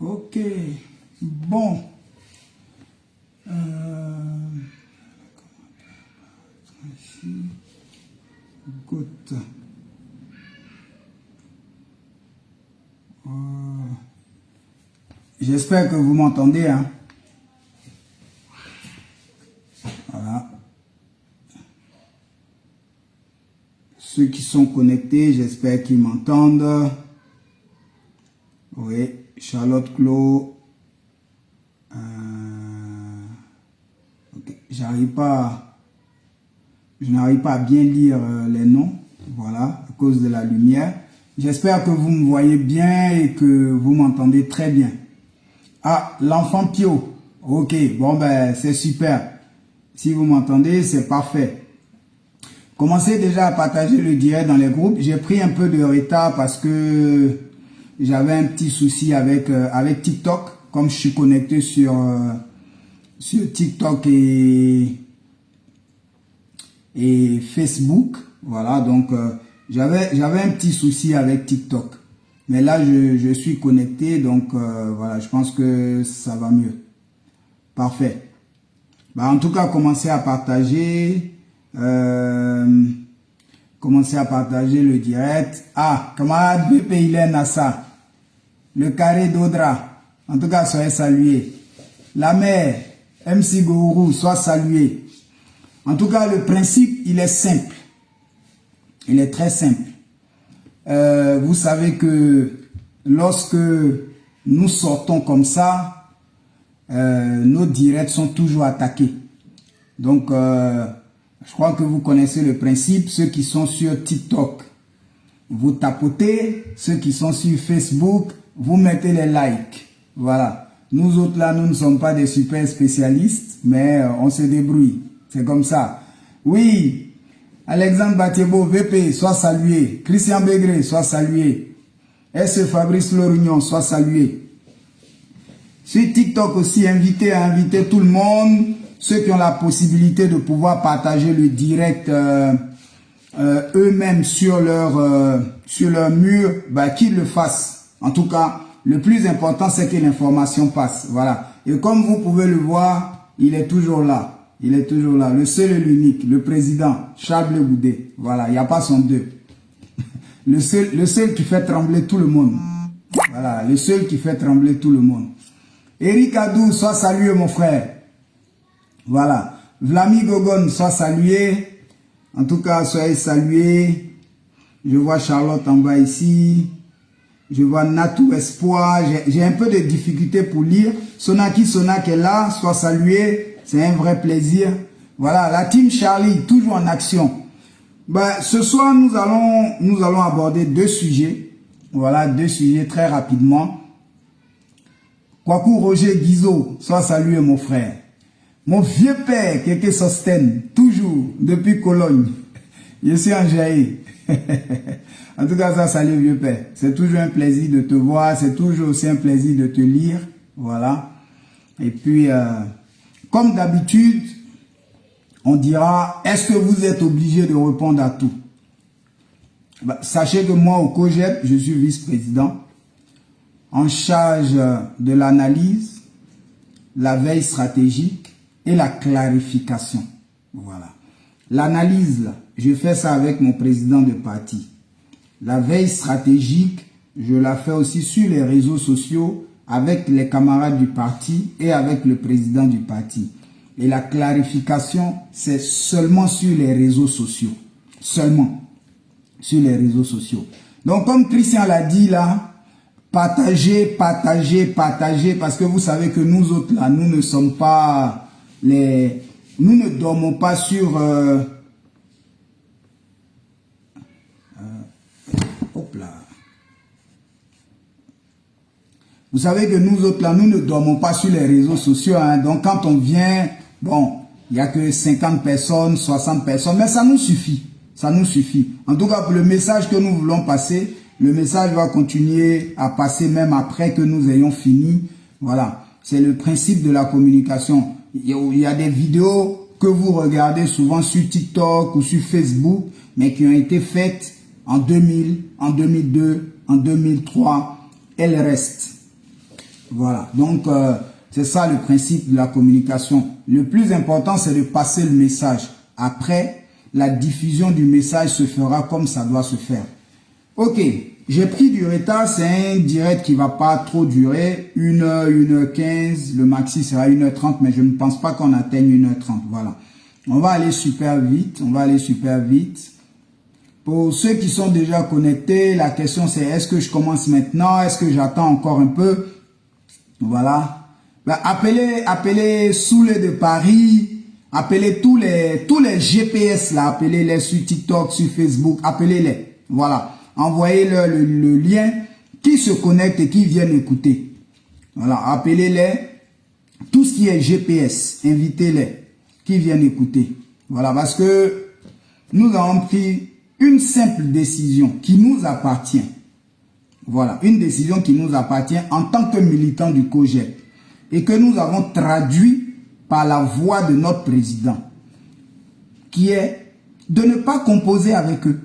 Ok, bon. Écoute. J'espère que vous m'entendez, hein. Voilà. Ceux qui sont connectés, j'espère qu'ils m'entendent. Oui, Charlotte Clos. Okay. Je n'arrive pas à bien lire les noms. Voilà, à cause de la lumière. J'espère que vous me voyez bien et que vous m'entendez très bien. Ah, l'enfant Pio. Ok, bon ben c'est super. Si vous m'entendez, c'est parfait. Commencez déjà à partager le direct dans les groupes. J'ai pris un peu de retard parce que j'avais un petit souci avec TikTok. Comme je suis connecté sur TikTok et Facebook. Voilà, donc j'avais un petit souci avec TikTok. Mais là, je suis connecté, donc voilà, je pense que ça va mieux. Parfait. Bah, en tout cas, commencez à partager. Commencez à partager le direct. Ah, camarade BP Ilen Nassa, le carré d'Audra. En tout cas, soyez salués. La mère, MC Gourou, sois salué. En tout cas, le principe, il est simple. Il est très simple. Vous savez que lorsque nous sortons comme ça, nos directs sont toujours attaqués. Donc, je crois que vous connaissez le principe. Ceux qui sont sur TikTok, vous tapotez. Ceux qui sont sur Facebook, vous mettez les likes. Voilà. Nous autres là, nous ne sommes pas des super spécialistes, mais on se débrouille. C'est comme ça. Oui, Alexandre Batiebo, VP, soit salué. Christian Begré, soit salué. S. Fabrice Lorignon, soit salué. Sur TikTok aussi, invité à inviter tout le monde. Ceux qui ont la possibilité de pouvoir partager le direct eux-mêmes sur leur mur, bah, qu'ils le fassent. En tout cas, le plus important, c'est que l'information passe. Voilà. Et comme vous pouvez le voir, il est toujours là. Il est toujours là. Le seul et l'unique, le président, Charles Blé Goudé. Voilà, il n'y a pas son deux. Le seul qui fait trembler tout le monde. Voilà, le seul qui fait trembler tout le monde. Eric Adou, sois salué mon frère. Voilà. Vlami Gogon, sois salué. En tout cas, soyez salués. Je vois Charlotte en bas ici. Je vois Natou Espoir. J'ai un peu de difficulté pour lire. Sonaki Sonak est là. Sois salué. C'est un vrai plaisir. Voilà. La team Charlie, toujours en action. Ben, ce soir, nous allons aborder deux sujets. Voilà, deux sujets très rapidement. Kwaku Roger Guizot, sois salué mon frère. Mon vieux père, Keke Sosten, toujours, depuis Cologne. Je suis en Jaï. En tout cas, ça, salut vieux père. C'est toujours un plaisir de te voir. C'est toujours aussi un plaisir de te lire. Voilà. Et puis, comme d'habitude, on dira, est-ce que vous êtes obligé de répondre à tout? Bah, sachez que moi, au COGEP, je suis vice-président en charge de l'analyse, la veille stratégique et la clarification. Voilà. L'analyse, je fais ça avec mon président de parti. La veille stratégique, je la fais aussi sur les réseaux sociaux avec les camarades du parti et avec le président du parti. Et la clarification, c'est seulement sur les réseaux sociaux. Seulement sur les réseaux sociaux. Donc, comme Christian l'a dit là, partagez, partagez, partagez, parce que vous savez que nous autres là, nous ne sommes pas les... Nous ne dormons pas sur... hop là. Vous savez que nous autres là, nous ne dormons pas sur les réseaux sociaux. Hein. Donc quand on vient, bon, il n'y a que 50 personnes, 60 personnes, mais ça nous suffit. Ça nous suffit. En tout cas, pour le message que nous voulons passer, le message va continuer à passer même après que nous ayons fini. Voilà. C'est le principe de la communication. Il y a des vidéos que vous regardez souvent sur TikTok ou sur Facebook, mais qui ont été faites en 2000, en 2002, en 2003. Elles restent. Voilà, donc c'est ça le principe de la communication. Le plus important, c'est de passer le message. Après, la diffusion du message se fera comme ça doit se faire. Ok, j'ai pris du retard, c'est un direct qui va pas trop durer, 1h, 1h15, le maxi sera 1h30, mais je ne pense pas qu'on atteigne 1h30, voilà. On va aller super vite, Pour ceux qui sont déjà connectés, la question c'est est-ce que je commence maintenant, est-ce que j'attends encore un peu? Voilà. Ben, appelez Soulé de Paris, appelez tous les GPS là, appelez-les sur TikTok, sur Facebook, appelez-les. Voilà. Envoyez-leur le lien qui se connecte et qui viennent écouter. Voilà. Appelez-les. Tout ce qui est GPS, invitez-les qui viennent écouter. Voilà. Parce que nous avons pris une simple décision qui nous appartient. Voilà, une décision qui nous appartient en tant que militants du COJEP et que nous avons traduit par la voix de notre président, qui est de ne pas composer avec eux,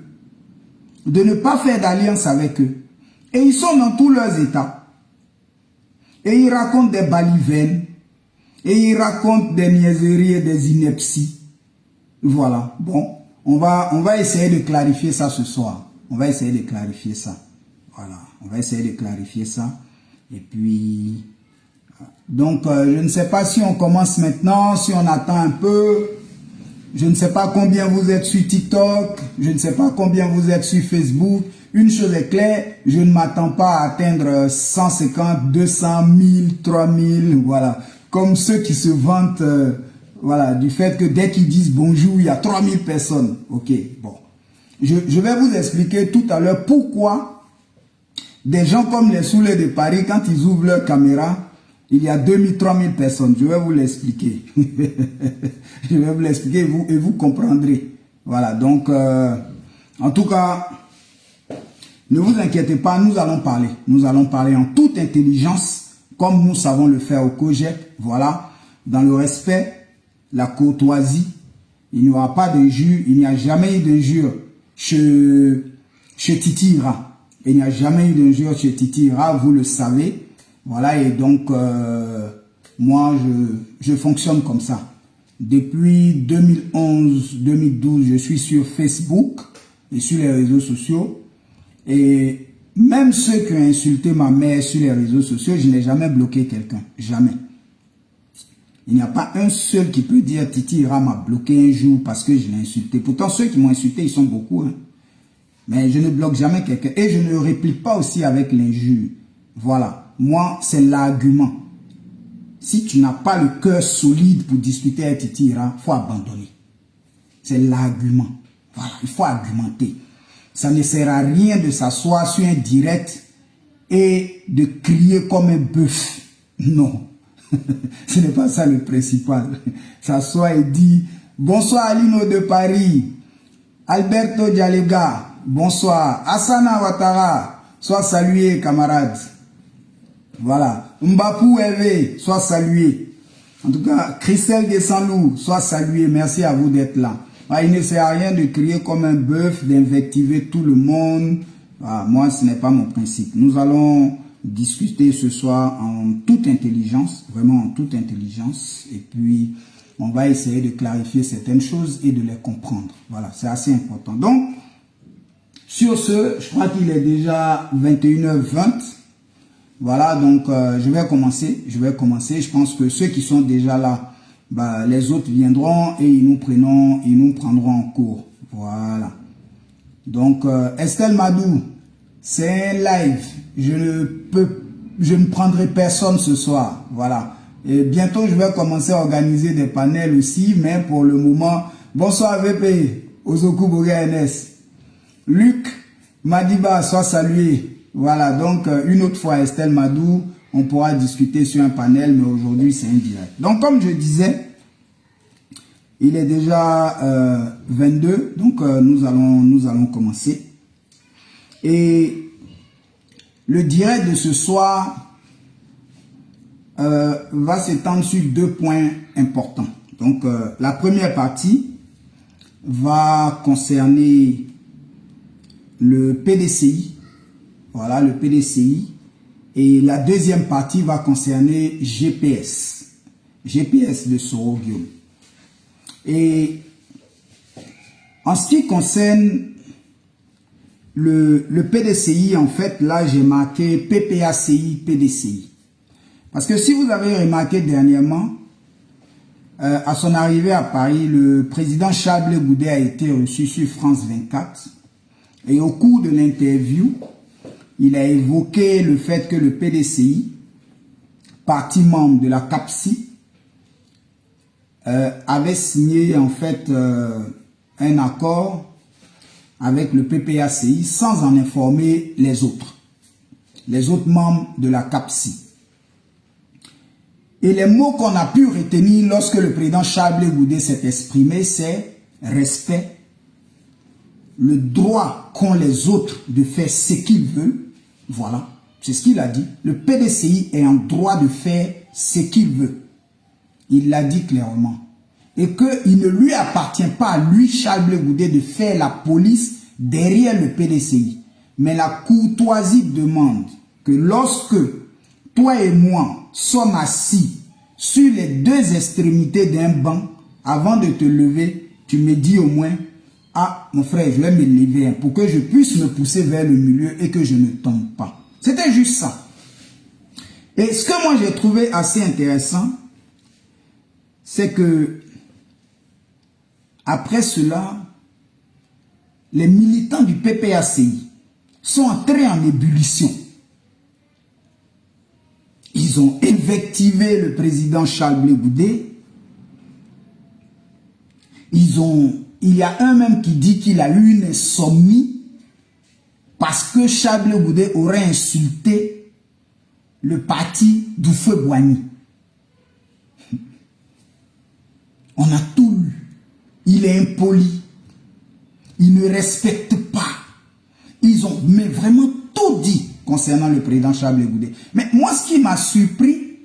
de ne pas faire d'alliance avec eux. Et ils sont dans tous leurs états. Et ils racontent des balivernes, et ils racontent des niaiseries et des inepties. Voilà, bon, on va essayer de clarifier ça ce soir. On va essayer de clarifier ça. Voilà, on va essayer de clarifier ça. Et puis, donc, je ne sais pas si on commence maintenant, si on attend un peu. Je ne sais pas combien vous êtes sur TikTok. Je ne sais pas combien vous êtes sur Facebook. Une chose est claire, je ne m'attends pas à atteindre 150, 200, 1000, 3000, voilà. Comme ceux qui se vantent, voilà, du fait que dès qu'ils disent bonjour, il y a 3000 personnes. Ok, bon. Je vais vous expliquer tout à l'heure pourquoi des gens comme les Soulés de Paris, quand ils ouvrent leur caméra, il y a 2000, 3000 personnes. Je vais vous l'expliquer. Je vais vous l'expliquer et vous comprendrez. Voilà, donc, en tout cas, ne vous inquiétez pas, nous allons parler. Nous allons parler en toute intelligence, comme nous savons le faire au COJEP. Voilà, dans le respect, la courtoisie. Il n'y aura pas d'injure, il n'y a jamais eu d'injure chez Titi Ira. Il n'y a jamais eu d'injure chez Titi Ira, vous le savez. Voilà, et donc, moi, je fonctionne comme ça. Depuis 2011-2012, je suis sur Facebook et sur les réseaux sociaux. Et même ceux qui ont insulté ma mère sur les réseaux sociaux, je n'ai jamais bloqué quelqu'un. Jamais. Il n'y a pas un seul qui peut dire Titi Ira m'a bloqué un jour parce que je l'ai insulté. Pourtant, ceux qui m'ont insulté, ils sont beaucoup, hein. Mais je ne bloque jamais quelqu'un. Et je ne réplique pas aussi avec l'injure. Voilà. Moi, c'est l'argument. Si tu n'as pas le cœur solide pour discuter avec Titi Ira, il faut abandonner. C'est l'argument. Voilà. Il faut argumenter. Ça ne sert à rien de s'asseoir sur un direct et de crier comme un bœuf. Non. Ce n'est pas ça le principal. S'asseoir et dire bonsoir Alino de Paris, Alberto Dialega. Bonsoir. Asana Ouattara, sois salué, camarade. Voilà. Mbapou Hervé, sois salué. En tout cas, Christelle Desanlou, sois salué. Merci à vous d'être là. Il ne sert à rien de crier comme un bœuf, d'invectiver tout le monde. Voilà. Moi, ce n'est pas mon principe. Nous allons discuter ce soir en toute intelligence, vraiment en toute intelligence. Et puis, on va essayer de clarifier certaines choses et de les comprendre. Voilà, c'est assez important. Donc, sur ce, je crois qu'il est déjà 21h20. Voilà, donc je vais commencer. Je pense que ceux qui sont déjà là, bah, les autres viendront et ils nous prendront en cours. Voilà. Donc, Estelle Madou, c'est un live. Je ne prendrai personne ce soir. Voilà. Et bientôt, je vais commencer à organiser des panels aussi, mais pour le moment, bonsoir VP, Ozoku Boga NS. Luc Madiba, soit salué. Voilà, donc une autre fois Estelle Madou, on pourra discuter sur un panel, mais aujourd'hui c'est un direct. Donc comme je disais, il est déjà 22, donc nous allons commencer. Et le direct de ce soir va s'étendre sur deux points importants. Donc la première partie va concerner le PDCI, voilà le PDCI, Et la deuxième partie va concerner GPS. GPS de Soro Guillaume. Et en ce qui concerne le PDCI, en fait, là, j'ai marqué PPACI, PDCI. Parce que si vous avez remarqué dernièrement, à son arrivée à Paris, le président Charles Blé Goudé a été reçu sur France 24. Et au cours de l'interview, il a évoqué le fait que le PDCI, parti membre de la CAPSI, avait signé en fait un accord avec le PPACI sans en informer les autres membres de la CAPSI. Et les mots qu'on a pu retenir lorsque le président Charles Blé Goudé s'est exprimé, c'est respect, le droit qu'ont les autres de faire ce qu'ils veulent. Voilà, c'est ce qu'il a dit. Le PDCI est en droit de faire ce qu'il veut. Il l'a dit clairement. Et qu'il ne lui appartient pas, à lui, Charles Blé Goudé, de faire la police derrière le PDCI. Mais la courtoisie demande que lorsque toi et moi sommes assis sur les deux extrémités d'un banc, avant de te lever, tu me dis au moins, ah, mon frère, je vais me lever pour que je puisse me pousser vers le milieu et que je ne tombe pas. C'était juste ça. Et ce que moi j'ai trouvé assez intéressant, c'est que après cela, les militants du PPACI sont entrés en ébullition. Ils ont invectivé le président Charles Blé Goudé. Il y a un même qui dit qu'il a eu une insomnie parce que Charles Blé Goudé aurait insulté le parti d'Houphouët-Boigny. On a tout lu. Il est impoli. Il ne respecte pas. Ils ont mais vraiment tout dit concernant le président Charles Blé Goudé. Mais moi, ce qui m'a surpris,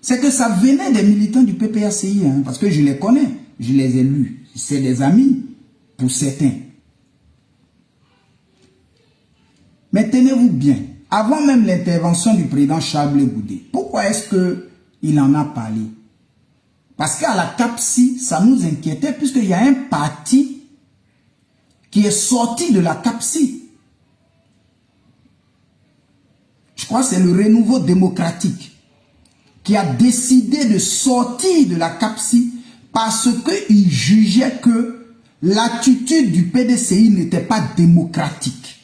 c'est que ça venait des militants du PPACI, parce que je les connais, je les ai lus. C'est des amis pour certains. Mais tenez-vous bien, avant même l'intervention du président Charles Blé Goudé, pourquoi est-ce qu'il en a parlé? Parce qu'à la CAPSI, ça nous inquiétait puisqu'il y a un parti qui est sorti de la CAPSI. Je crois que c'est le Renouveau démocratique qui a décidé de sortir de la CAPSI parce qu'il jugeait que l'attitude du PDCI n'était pas démocratique.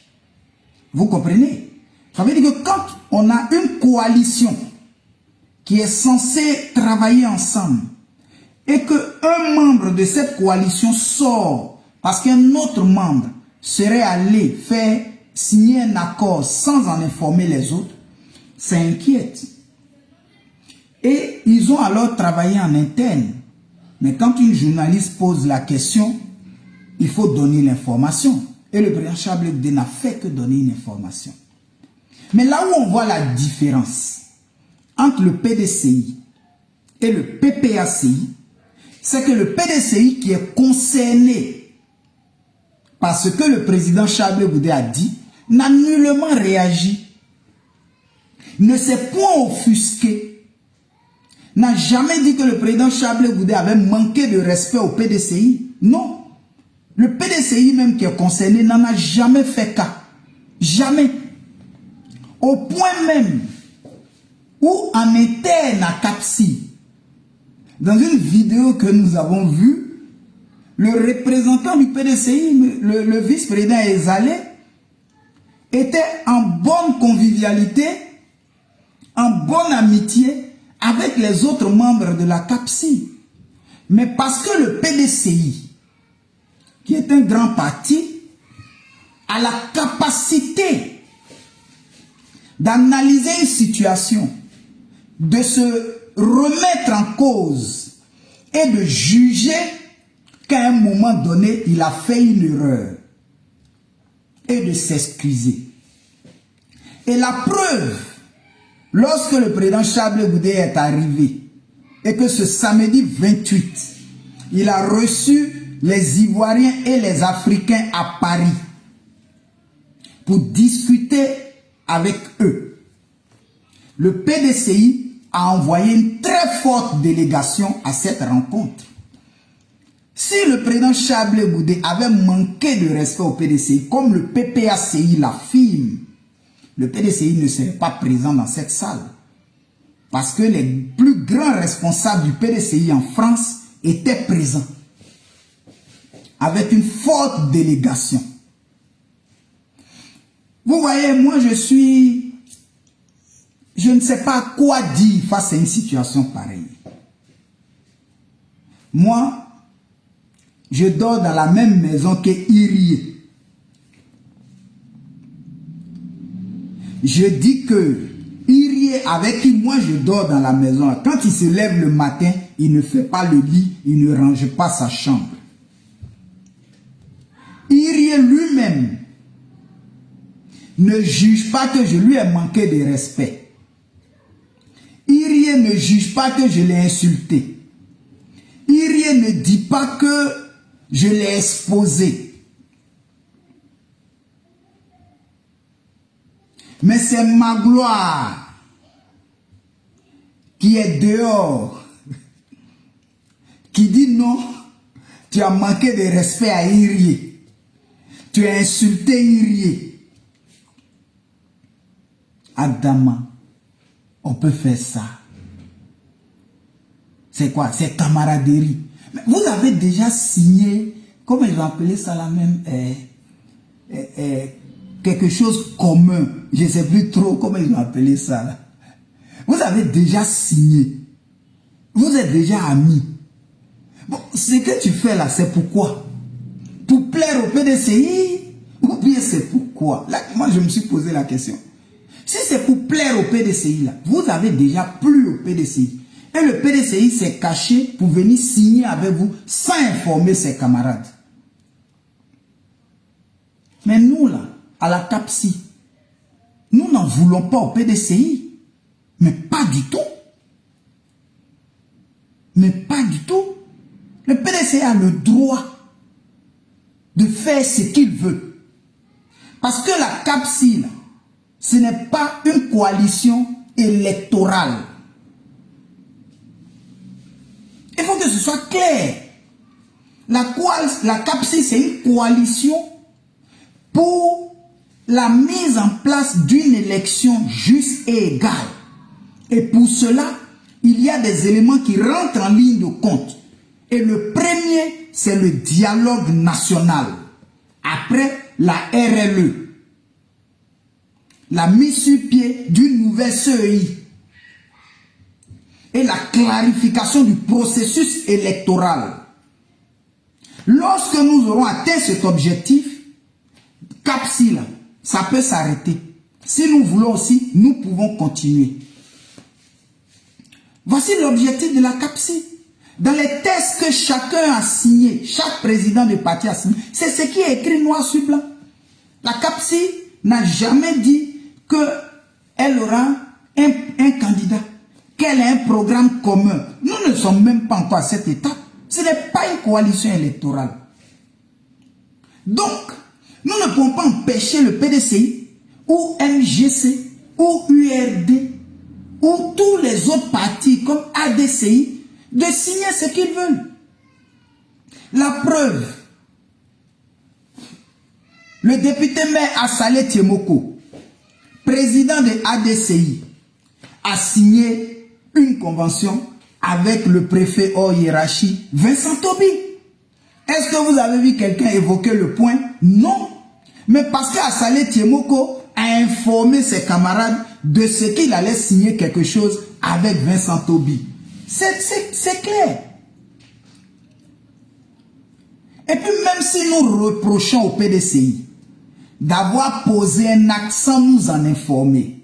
Vous comprenez? Ça veut dire que quand on a une coalition qui est censée travailler ensemble et qu'un membre de cette coalition sort parce qu'un autre membre serait allé faire signer un accord sans en informer les autres, ça inquiète. Et ils ont alors travaillé en interne. Mais quand une journaliste pose la question, il faut donner l'information. Et le président Charles Blé Goudé n'a fait que donner une information. Mais là où on voit la différence entre le PDCI et le PPACI, c'est que le PDCI qui est concerné par ce que le président Charles Blé Goudé a dit, n'a nullement réagi, ne s'est point offusqué, n'a jamais dit que le président Charles Blé Goudé avait manqué de respect au PDCI. Non. Le PDCI même qui est concerné n'en a jamais fait cas. Jamais. Au point même où en interne à CAPSI, dans une vidéo que nous avons vue, le représentant du PDCI, le vice-président Ezalé, était en bonne convivialité, en bonne amitié avec les autres membres de la CAPSI. Mais parce que le PDCI, qui est un grand parti, a la capacité d'analyser une situation, de se remettre en cause et de juger qu'à un moment donné, il a fait une erreur et de s'excuser. Et la preuve, lorsque le président Charles Blé Goudé est arrivé et que ce samedi 28, il a reçu les Ivoiriens et les Africains à Paris pour discuter avec eux. Le PDCI a envoyé une très forte délégation à cette rencontre. Si le président Chablé Goudé avait manqué de respect au PDCI, comme le PPACI l'affirme, le PDCI ne serait pas présent dans cette salle. Parce que les plus grands responsables du PDCI en France étaient présents. Avec une forte délégation. Vous voyez, moi je ne sais pas quoi dire face à une situation pareille. Moi, je dors dans la même maison que Irie. Je dis que Irie, avec qui moi je dors dans la maison, quand il se lève le matin, il ne fait pas le lit, il ne range pas sa chambre. Irie lui-même ne juge pas que je lui ai manqué de respect. Irie ne juge pas que je l'ai insulté. Irie ne dit pas que je l'ai exposé. Mais c'est ma gloire qui est dehors, qui dit non, tu as manqué de respect à Irie. Tu as insulté Irie. Adama, on peut faire ça. C'est quoi? C'est camaraderie. Mais vous avez déjà signé, comment ils ont appelé ça la même, quelque chose commun. Je ne sais plus trop comment ils ont appelé ça là. Vous avez déjà signé. Vous êtes déjà amis. Bon, ce que tu fais là, c'est pourquoi? Pour plaire au PDCI? Ou bien c'est pourquoi? Là, moi je me suis posé la question. Si c'est pour plaire au PDCI là, vous avez déjà plu au PDCI. Et le PDCI s'est caché pour venir signer avec vous sans informer ses camarades. Mais nous là, à la CAPSI, nous n'en voulons pas au PDCI. Mais pas du tout. Mais pas du tout. Le PDCI a le droit de faire ce qu'il veut. Parce que la CAPSI là, ce n'est pas une coalition électorale. Il faut que ce soit clair. La CAPSI, c'est une coalition pour la mise en place d'une élection juste et égale. Et pour cela, il y a des éléments qui rentrent en ligne de compte. Et le premier, c'est le dialogue national. Après, la RLE. La mise sur pied d'une nouvelle CEI. Et la clarification du processus électoral. Lorsque nous aurons atteint cet objectif, CAPSI, là, ça peut s'arrêter. Si nous voulons aussi, nous pouvons continuer. Voici l'objectif de la CAPSI. Dans les textes que chacun a signés, chaque président de parti a signé, c'est ce qui est écrit noir sur blanc. La CAPSI n'a jamais dit qu'elle aura un candidat, qu'elle a un programme commun. Nous ne sommes même pas encore à cette étape. Ce n'est pas une coalition électorale. Donc, nous ne pouvons pas empêcher le PDCI ou MGC ou URD ou tous les autres partis comme ADCI de signer ce qu'ils veulent. La preuve, le député maire Assalé Tiemoko, président de ADCI, a signé une convention avec le préfet hors hiérarchie, Vincent Tobi. Est-ce que vous avez vu quelqu'un évoquer le point? Non. Mais parce qu'Assalé Tiemoko a informé ses camarades de ce qu'il allait signer quelque chose avec Vincent Tobi. C'est clair. Et puis même si nous reprochons au PDCI d'avoir posé un acte sans nous en informer,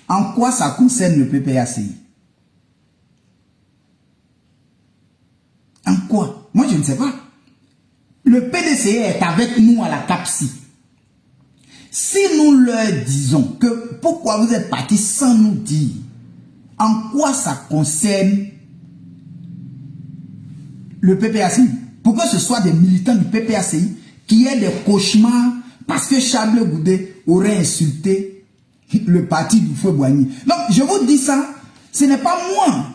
en quoi ça concerne le PPACI? En quoi? Moi je ne sais pas. Le PDCI est avec nous à la CAPSI. Si nous leur disons que pourquoi vous êtes partis sans nous dire, en quoi ça concerne le PPACI? Pour que ce soit des militants du PPACI qui aient des cauchemars parce que Chablé Goudé aurait insulté le parti du feu Boigny. Donc, je vous dis ça, ce n'est pas moi.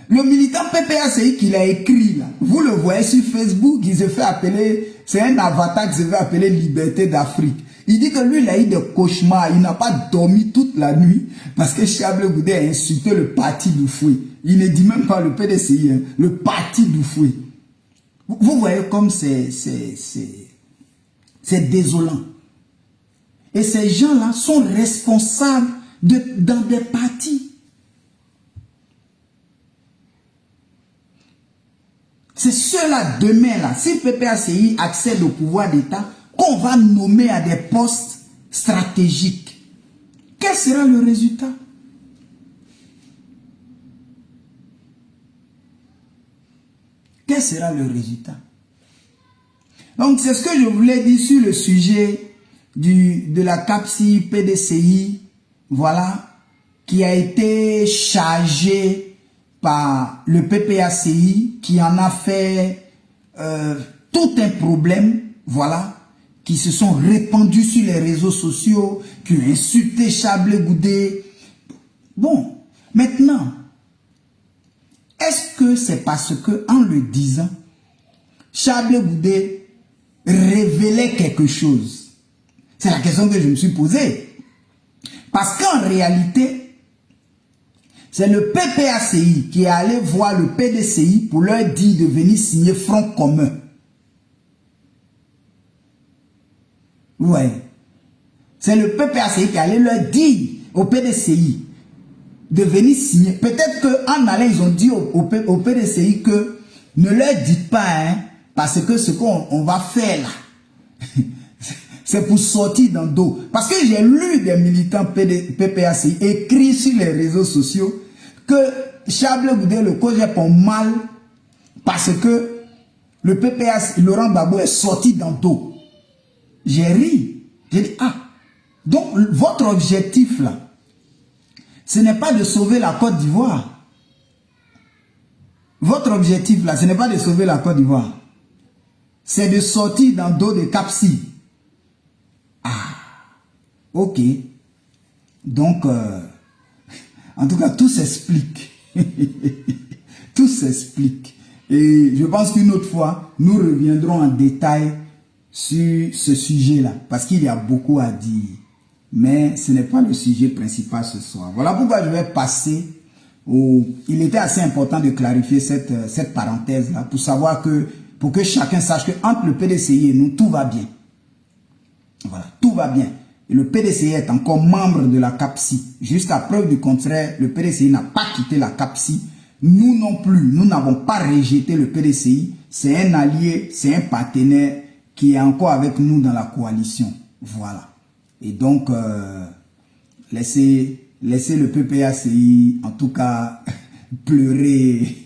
Le militant PPACI qui l'a écrit, là, vous le voyez sur Facebook, il se fait appeler, c'est un avatar qui se fait appeler Liberté d'Afrique. Il dit que lui, il a eu des cauchemars, il n'a pas dormi toute la nuit parce que Chablé Goudé a insulté le parti du fouet. Il ne dit même pas le PDCI, hein, le parti du fouet. Vous voyez comme c'est désolant. Et ces gens-là sont responsables dans des partis. C'est ceux-là, demain, là, si PPACI accède au pouvoir d'État, qu'on va nommer à des postes stratégiques. Quel sera le résultat? Quel sera le résultat? Donc, c'est ce que je voulais dire sur le sujet de la CAPSI, PDCI, voilà, qui a été chargé par le PPACI, qui en a fait tout un problème, voilà, qui se sont répandus sur les réseaux sociaux, qui ont insulté Chablé Goudé. Bon, maintenant, est-ce que c'est parce que, en le disant, Chablé Goudé révélait quelque chose? C'est la question que je me suis posée. Parce qu'en réalité, c'est le PPACI qui est allé voir le PDCI pour leur dire de venir signer front commun. Ouais. C'est le PPACI qui est allé leur dire au PDCI de venir signer. Peut-être qu'en allant, ils ont dit au PDCI que ne leur dites pas, hein, parce que ce qu'on va faire là, c'est pour sortir dans le dos. Parce que j'ai lu des militants PPACI écrits sur les réseaux sociaux que Chablé Goudé, le COJEP ont mal parce que le PPACI, Laurent Gbagbo est sorti dans le dos. J'ai ri. J'ai dit, ah, donc votre objectif là, ce n'est pas de sauver la Côte d'Ivoire. Votre objectif là, ce n'est pas de sauver la Côte d'Ivoire. C'est de sortir dans le dos de CAPSI. Ah, ok. Donc, en tout cas, tout s'explique. Tout s'explique. Et je pense qu'une autre fois, nous reviendrons en détail sur ce sujet-là. Parce qu'il y a beaucoup à dire. Mais ce n'est pas le sujet principal ce soir. Voilà pourquoi je vais passer au... Il était assez important de clarifier cette parenthèse-là pour savoir que, pour que chacun sache que entre le PDCI et nous, tout va bien. Voilà, tout va bien. Et le PDCI est encore membre de la CAPSI. Jusqu'à preuve du contraire, le PDCI n'a pas quitté la CAPSI. Nous non plus, nous n'avons pas rejeté le PDCI. C'est un allié, c'est un partenaire qui est encore avec nous dans la coalition. Voilà. Et donc, laissez le PPACI, en tout cas, pleurer,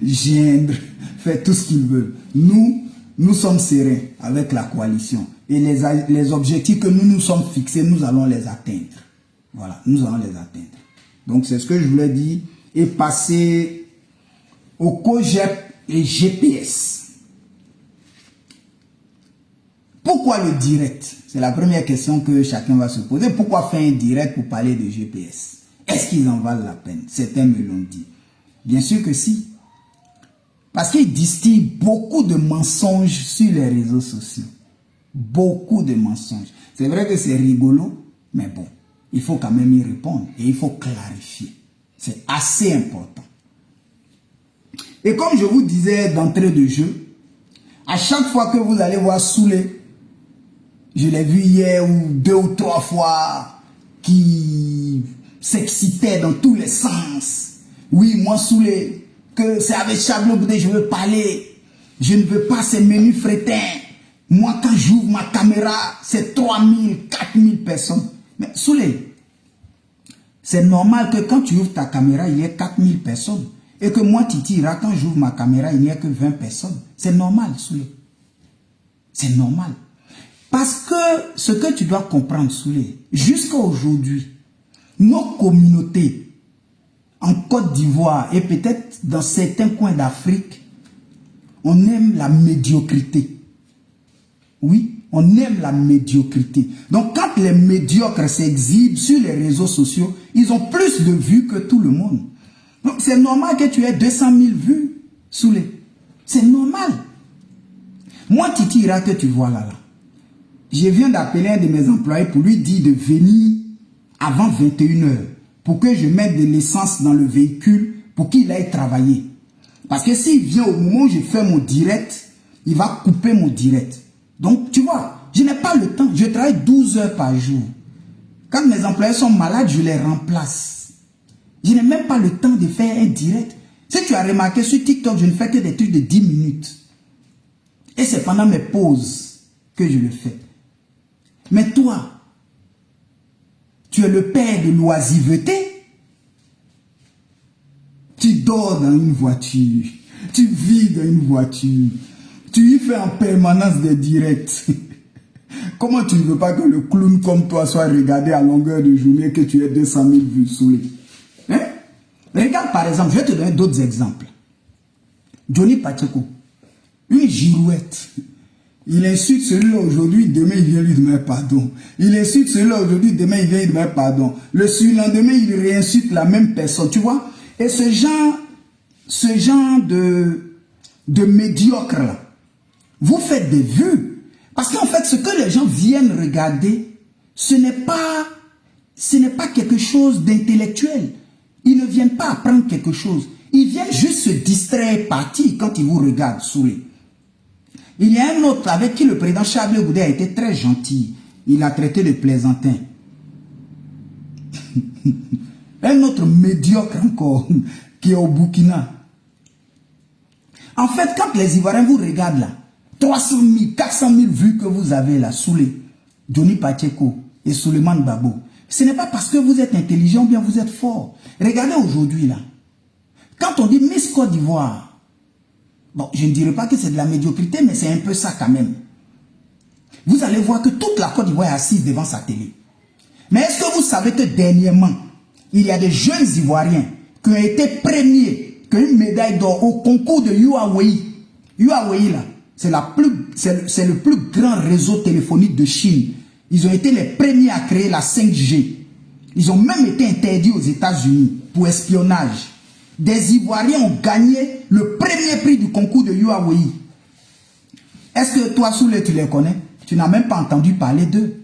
geindre, faire tout ce qu'il veut. Nous sommes sereins avec la coalition. Et les objectifs que nous nous sommes fixés, nous allons les atteindre. Voilà, nous allons les atteindre. Donc, c'est ce que je voulais dire. Et passer au COJEP et GPS. Pourquoi le direct? C'est la première question que chacun va se poser. Pourquoi faire un direct pour parler de GPS? Est-ce qu'ils en valent la peine? Certains me l'ont dit. Bien sûr que si. Parce qu'ils distillent beaucoup de mensonges sur les réseaux sociaux. Beaucoup de mensonges. C'est vrai que c'est rigolo, mais bon, il faut quand même y répondre et il faut clarifier. C'est assez important. Et comme je vous disais d'entrée de jeu, à chaque fois que vous allez voir Soulé, je l'ai vu hier ou 2 ou 3 fois, qui s'excitait dans tous les sens. Oui, moi Soulé, que c'est avec Chablé Goudé je veux parler. Je ne veux pas ces menus frétins. Moi, quand j'ouvre ma caméra, c'est 3000, 4000 personnes. Mais Soulé, c'est normal que quand tu ouvres ta caméra, il y ait 4000 personnes. Et que moi, Titira, quand j'ouvre ma caméra, il n'y a que 20 personnes. C'est normal, Soulé. C'est normal. Parce que ce que tu dois comprendre, Soulé, jusqu'à aujourd'hui, nos communautés en Côte d'Ivoire et peut-être dans certains coins d'Afrique, on aime la médiocrité. Oui, On aime la médiocrité. Donc, quand les médiocres s'exhibent sur les réseaux sociaux, ils ont plus de vues que tout le monde. Donc, c'est normal que tu aies 200 000 vues sous les... C'est normal. Moi, Titi Ira, que tu vois là, je viens d'appeler un de mes employés pour lui dire de venir avant 21 h pour que je mette de l'essence dans le véhicule pour qu'il aille travailler. Parce que s'il vient au moment où je fais mon direct, il va couper mon direct. Donc, tu vois, je n'ai pas le temps. Je travaille 12 heures par jour. Quand mes employés sont malades, je les remplace. Je n'ai même pas le temps de faire un direct. Si tu as remarqué sur TikTok, je ne fais que des trucs de 10 minutes. Et c'est pendant mes pauses que je le fais. Mais toi, tu es le père de l'oisiveté. Tu dors dans une voiture. Tu vis dans une voiture. Tu y fais en permanence des directs. Comment tu ne veux pas que le clown comme toi soit regardé à longueur de journée, que tu aies 200 000 vues saoulées? Hein? Regarde par exemple, je vais te donner d'autres exemples. Johnny Pacheco, une girouette. Il insulte celui-là aujourd'hui, demain il vient lui demander pardon. Il insulte celui-là aujourd'hui, demain il vient lui demander pardon. Le surlendemain, il réinsulte la même personne, tu vois. Et ce genre de médiocre là, vous faites des vues. Parce qu'en fait, ce que les gens viennent regarder, ce n'est pas quelque chose d'intellectuel. Ils ne viennent pas apprendre quelque chose. Ils viennent juste se distraire partir quand ils vous regardent saoulés. Il y a un autre avec qui le président Chablé Goudé a été très gentil. Il a traité de plaisantin. Un autre médiocre encore, qui est au Burkina. En fait, quand les Ivoiriens vous regardent là, 300 000, 400 000 vues que vous avez là, Soulé, Johnny Pacheco et Souleymane Gbagbo, ce n'est pas parce que vous êtes intelligent ou bien vous êtes fort. Regardez aujourd'hui là, quand on dit Miss Côte d'Ivoire, bon, je ne dirais pas que c'est de la médiocrité, mais c'est un peu ça quand même. Vous allez voir que toute la Côte d'Ivoire est assise devant sa télé. Mais est-ce que vous savez que dernièrement, il y a des jeunes Ivoiriens qui ont été premiers, qui ont une médaille d'or au concours de Huawei. Huawei là, c'est le plus grand réseau téléphonique de Chine. Ils ont été les premiers à créer la 5G. Ils ont même été interdits aux États-Unis pour espionnage. Des Ivoiriens ont gagné le premier prix du concours de Huawei. Est-ce que toi, Soulé, tu les connais? Tu n'as même pas entendu parler d'eux.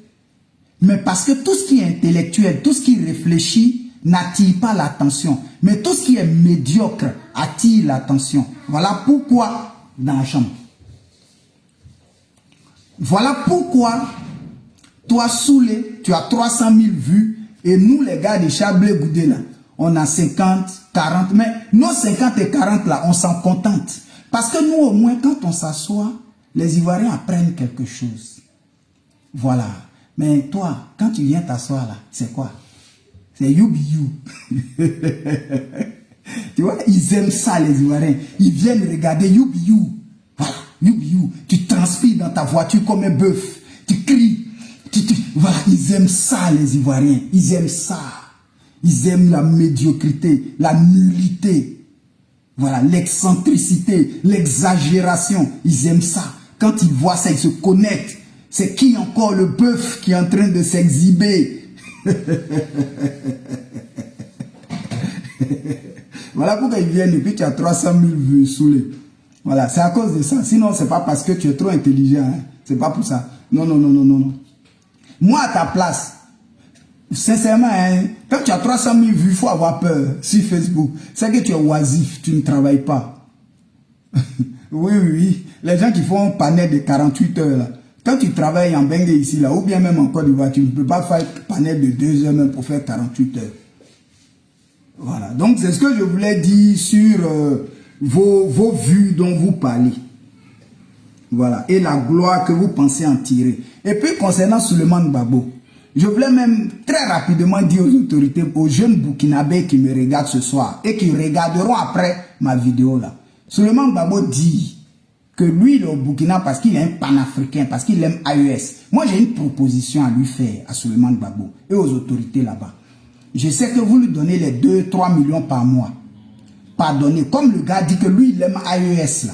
Mais parce que tout ce qui est intellectuel, tout ce qui réfléchit, n'attire pas l'attention. Mais tout ce qui est médiocre attire l'attention. Voilà pourquoi, dans la chambre. Voilà pourquoi, toi, Soulé, tu as 300 000 vues. Et nous, les gars de Chablé Goudé, là, on a 50, 40. Mais nos 50 et 40, là, on s'en contente. Parce que nous, au moins, quand on s'assoit, les Ivoiriens apprennent quelque chose. Voilà. Mais toi, quand tu viens t'asseoir là, c'est quoi? C'est you be you. Tu vois, ils aiment ça les Ivoiriens. Ils viennent regarder you be you. Voilà, you be you. Tu transpires dans ta voiture comme un bœuf. Tu cries. Voilà, ils aiment ça les Ivoiriens. Ils aiment ça. Ils aiment la médiocrité, la nullité. Voilà, l'excentricité, l'exagération. Ils aiment ça. Quand ils voient ça, ils se connectent. C'est qui encore le bœuf qui est en train de s'exhiber? Voilà pourquoi ils viennent et puis tu as 300 000 vues Soulé. Voilà, c'est à cause de ça. Sinon, c'est pas parce que tu es trop intelligent. Hein. C'est pas pour ça. Non, non, non, non, non, non. Moi, à ta place, sincèrement, hein, quand tu as 300 000 vues, il faut avoir peur sur Facebook. C'est que tu es oisif, tu ne travailles pas. Oui, oui, oui. Les gens qui font un panel de 48 heures, là. Quand tu travailles en Bengue ici, là, ou bien même en Côte d'Ivoire, tu ne peux pas faire un panel de 2 heures même pour faire 48 heures. Voilà. Donc, c'est ce que je voulais dire sur vos vues dont vous parlez. Voilà. Et la gloire que vous pensez en tirer. Et puis, concernant Souleymane Gbagbo, je voulais même très rapidement dire aux autorités, aux jeunes Burkinabés qui me regardent ce soir et qui regarderont après ma vidéo là. Souleymane Gbagbo dit que lui, il est au Burkina parce qu'il est un panafricain, parce qu'il aime AES. Moi, j'ai une proposition à lui faire, à Souleymane Gbagbo et aux autorités là-bas. Je sais que vous lui donnez les 2-3 millions par mois. Pardonnez, comme le gars dit que lui, il aime AES là.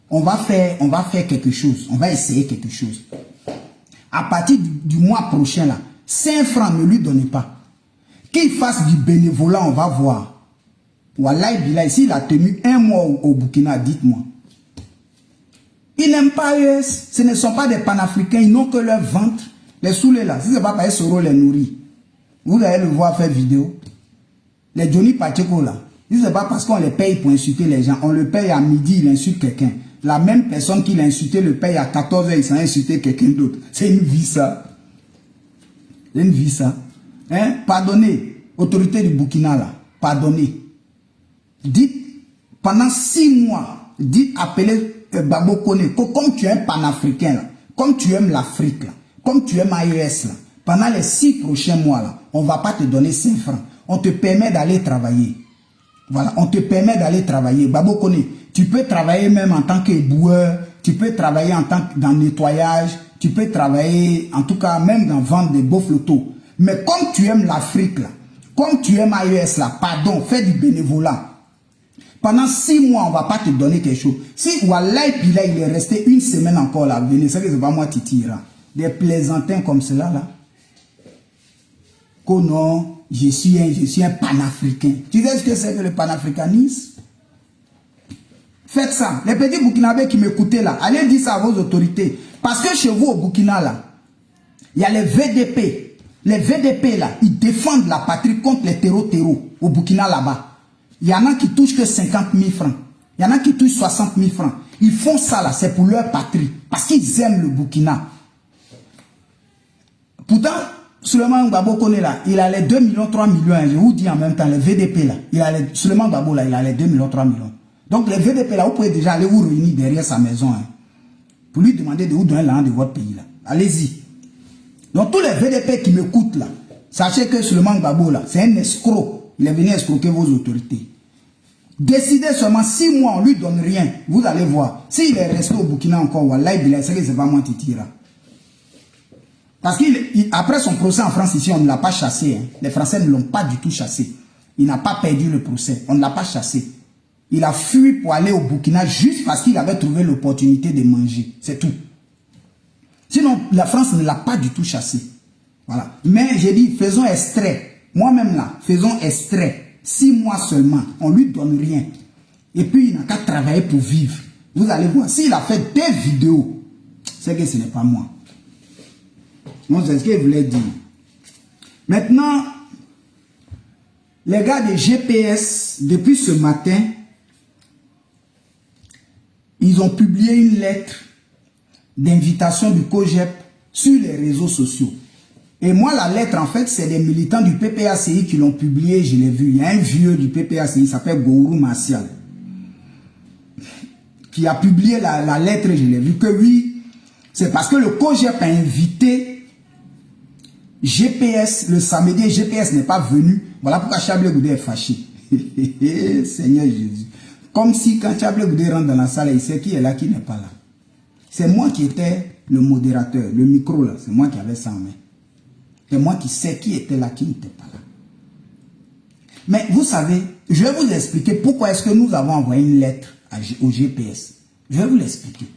On va faire quelque chose, on va essayer quelque chose. À partir du mois prochain, là, 5 francs, ne lui donnez pas. Qu'il fasse du bénévolat, on va voir. Wallahi Billah, s'il a tenu 1 mois au Burkina, dites-moi. Ils n'aiment pas US. Ce ne sont pas des panafricains. Ils n'ont que leur ventre. Les saoulés là. Si ce n'est pas parce que Soro les nourrit. Vous allez le voir faire vidéo. Les Johnny Pacheco là. Si ce n'est pas parce qu'on les paye pour insulter les gens. On le paye à midi, il insulte quelqu'un. La même personne qui l'a insulté le paye à 14 h, il s'en a insulté quelqu'un d'autre. C'est une vie ça. C'est une vie ça. Hein? Pardonnez. Autorité du Burkina là. Pardonnez. Dites, pendant 6 mois, dites, appelez Babo Kone, comme tu es un panafricain là, comme tu aimes l'Afrique là, comme tu aimes AES là, pendant les 6 prochains mois là, on ne va pas te donner 5 francs. On te permet d'aller travailler. Voilà, on te permet d'aller travailler. Babo Kone, tu peux travailler même en tant qu'éboueur, tu peux travailler en tant que dans le nettoyage, tu peux travailler en tout cas même dans vendre des beaux flotos. Mais comme tu aimes l'Afrique là, comme tu aimes AES là, pardon, fais du bénévolat. Pendant 6 mois, on ne va pas te donner quelque chose. Si Wallahi Pila, il est resté 1 semaine encore là, venez, c'est que c'est pas moi qui tire. Des plaisantins comme cela là. Oh non, je suis un panafricain. Tu sais ce que c'est que le panafricanisme? Faites ça. Les petits Burkinabés qui m'écoutaient là, allez dire ça à vos autorités. Parce que chez vous au Burkina là, il y a les VDP. Les VDP là, ils défendent la patrie contre les terreaux au Burkina là-bas. Il y en a qui touchent que 50 000 francs. Il y en a qui touchent 60 000 francs. Ils font ça là, c'est pour leur patrie. Parce qu'ils aiment le Burkina. Pourtant, Suleiman Gbagbo connaît là, il a les 2 millions, 3 millions. Je vous dis en même temps, les VDP là, Suleiman Gbagbo là, il a les 2 millions, 3 millions. Donc les VDP là, vous pouvez déjà aller vous réunir derrière sa maison. Hein, pour lui demander de vous donner l'argent de votre pays là. Allez-y. Donc tous les VDP qui m'écoutent là, sachez que Suleiman Gbagbo là, c'est un escroc. Il est venu escroquer vos autorités. Décidez seulement 6 mois, on ne lui donne rien. Vous allez voir. S'il est resté au Burkina encore, Wallahi Billah, c'est que c'est pas moi qui tire. Parce qu'après son procès en France ici, on ne l'a pas chassé. Hein. Les Français ne l'ont pas du tout chassé. Il n'a pas perdu le procès. On ne l'a pas chassé. Il a fui pour aller au Burkina juste parce qu'il avait trouvé l'opportunité de manger. C'est tout. Sinon, la France ne l'a pas du tout chassé. Voilà. Mais j'ai dit, faisons extrait. Moi-même là, faisons extrait. 6 mois seulement. On ne lui donne rien. Et puis, il n'a qu'à travailler pour vivre. Vous allez voir. S'il a fait des vidéos, c'est que ce n'est pas moi. Non, c'est ce qu'il voulait dire. Maintenant, les gars de GPS, depuis ce matin, ils ont publié une lettre d'invitation du COGEP sur les réseaux sociaux. Et moi, la lettre, en fait, c'est des militants du PPACI qui l'ont publié, je l'ai vu. Il y a un vieux du PPACI, il s'appelle Gourou Martial, qui a publié la lettre, je l'ai vu. Que oui, c'est parce que le COGEP a invité GPS le samedi, GPS n'est pas venu. Voilà pourquoi Chablé Goudé est fâché. Seigneur Jésus. Comme si quand Chablé Goudé rentre dans la salle, il sait qui est là, qui n'est pas là. C'est moi qui étais le modérateur, le micro là, c'est moi qui avais ça en main. C'est moi qui sais qui était là, qui n'était pas là. Mais vous savez, je vais vous expliquer pourquoi est-ce que nous avons envoyé une lettre au GPS. Je vais vous l'expliquer.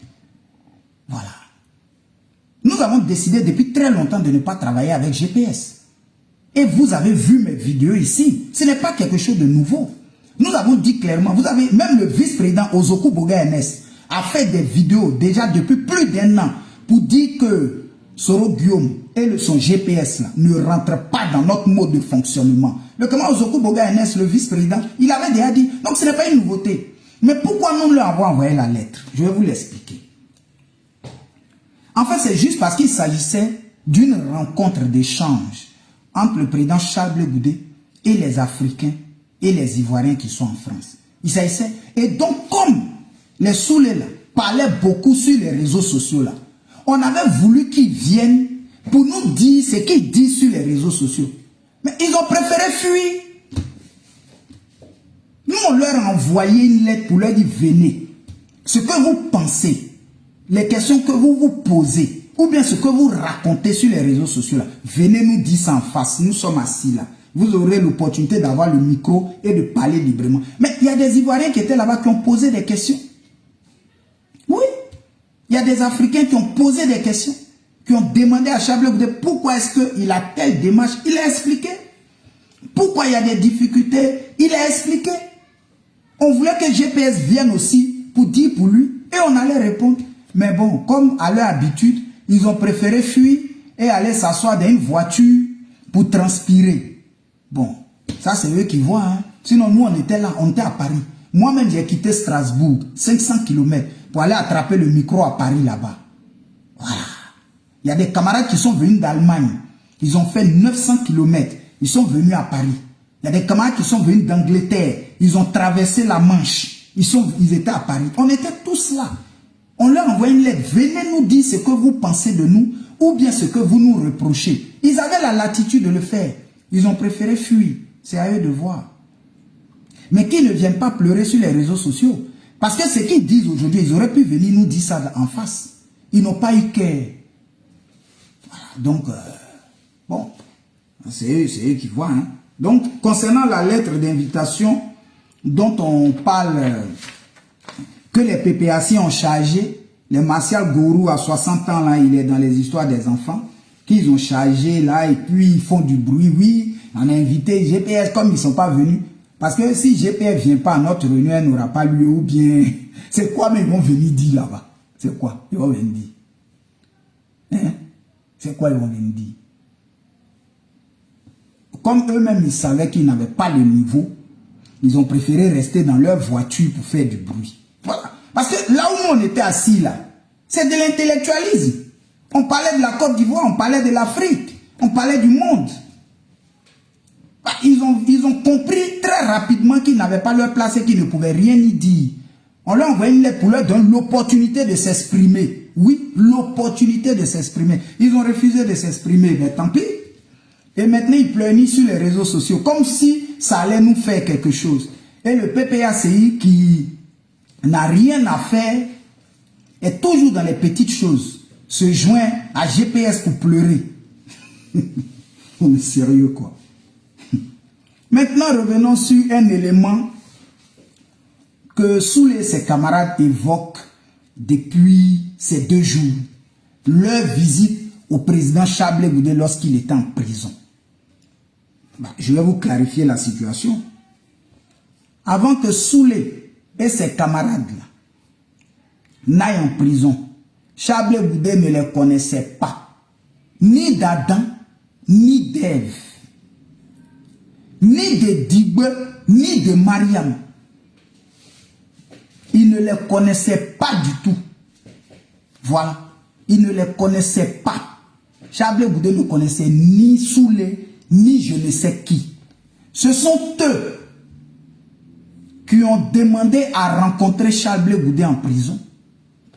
Voilà. Nous avons décidé depuis très longtemps de ne pas travailler avec GPS. Et vous avez vu mes vidéos ici. Ce n'est pas quelque chose de nouveau. Nous avons dit clairement, vous avez, même le vice-président Ozoku Boga NS a fait des vidéos déjà depuis plus d'1 an pour dire que Soro Guillaume et son GPS là, ne rentrent pas dans notre mode de fonctionnement. Le comment Ozoku Boga NS, le vice-président, il avait déjà dit, donc ce n'est pas une nouveauté. Mais pourquoi nous leur avons envoyé la lettre? Je vais vous l'expliquer. En fait, c'est juste parce qu'il s'agissait d'une rencontre d'échange entre le président Charles Goudé et les Africains et les Ivoiriens qui sont en France. Il s'agissait. Et donc, comme les Soulés là parlaient beaucoup sur les réseaux sociaux là, on avait voulu qu'ils viennent pour nous dire ce qu'ils disent sur les réseaux sociaux. Mais ils ont préféré fuir. Nous, on leur a envoyé une lettre pour leur dire, venez. Ce que vous pensez, les questions que vous vous posez, ou bien ce que vous racontez sur les réseaux sociaux, là, venez nous dire ça en face. Nous sommes assis là. Vous aurez l'opportunité d'avoir le micro et de parler librement. Mais il y a des Ivoiriens qui étaient là-bas qui ont posé des questions. Oui. Il y a des Africains qui ont posé des questions. qui ont demandé à Chablé Goudé pourquoi est-ce qu'il a telle démarche. Il a expliqué. Pourquoi il y a des difficultés, il a expliqué. On voulait que GPS vienne aussi pour dire pour lui et on allait répondre. Mais bon, comme à leur habitude, ils ont préféré fuir et aller s'asseoir dans une voiture pour transpirer. Bon, ça c'est eux qui voient. Hein. Sinon, nous, on était là, on était à Paris. Moi-même, j'ai quitté Strasbourg, 500 km, pour aller attraper le micro à Paris là-bas. Voilà. Il y a des camarades qui sont venus d'Allemagne. Ils ont fait 900 km. Ils sont venus à Paris. Il y a des camarades qui sont venus d'Angleterre. Ils ont traversé la Manche. Ils étaient à Paris. On était tous là. On leur envoie une lettre. Venez nous dire ce que vous pensez de nous ou bien ce que vous nous reprochez. Ils avaient la latitude de le faire. Ils ont préféré fuir. C'est à eux de voir. Mais qu'ils ne viennent pas pleurer sur les réseaux sociaux. Parce que ce qu'ils disent aujourd'hui, ils auraient pu venir nous dire ça en face. Ils n'ont pas eu cœur. Voilà. Donc, bon, c'est eux qui voient. Hein. Donc, concernant la lettre d'invitation dont on parle, que les PPAC ont chargé, les Martial Gourou à 60 ans, là, il est dans les histoires des enfants, qu'ils ont chargé là, et puis ils font du bruit. Oui, on a invité GPS comme ils ne sont pas venus. Parce que si GPS ne vient pas à notre réunion, elle n'aura pas lieu, ou bien, c'est quoi, mais ils vont venir dire là-bas? C'est quoi? Ils vont venir dire. Hein? C'est quoi ils vont venir dire? Comme eux-mêmes, ils savaient qu'ils n'avaient pas le niveau, ils ont préféré rester dans leur voiture pour faire du bruit. Voilà. Parce que là où on était assis, là, c'est de l'intellectualisme. On parlait de la Côte d'Ivoire, on parlait de l'Afrique, on parlait du monde. Ils ont compris très rapidement qu'ils n'avaient pas leur place et qu'ils ne pouvaient rien y dire. On leur envoyait une lettre pour leur donner l'opportunité de s'exprimer. Oui, l'opportunité de s'exprimer. Ils ont refusé de s'exprimer, mais tant pis. Et maintenant, ils pleurnichent sur les réseaux sociaux, comme si ça allait nous faire quelque chose. Et le PPACI, qui n'a rien à faire, est toujours dans les petites choses, se joint à GPS pour pleurer. On est sérieux, quoi. Maintenant, revenons sur un élément que Soulé et ses camarades évoquent depuis ces 2 jours. Leur visite au président Chablé Goudé lorsqu'il était en prison. Je vais vous clarifier la situation. Avant que Soulé et ses camarades n'aillent en prison, Chablé Goudé ne les connaissait pas. Ni d'Adam, ni d'Ève. Ni de Dibé, ni de Mariam. Il ne les connaissait pas du tout. Voilà. Il ne les connaissait pas. Chablé Goudé ne connaissait ni Soulé, ni je ne sais qui. Ce sont eux qui ont demandé à rencontrer Chablé Goudé en prison.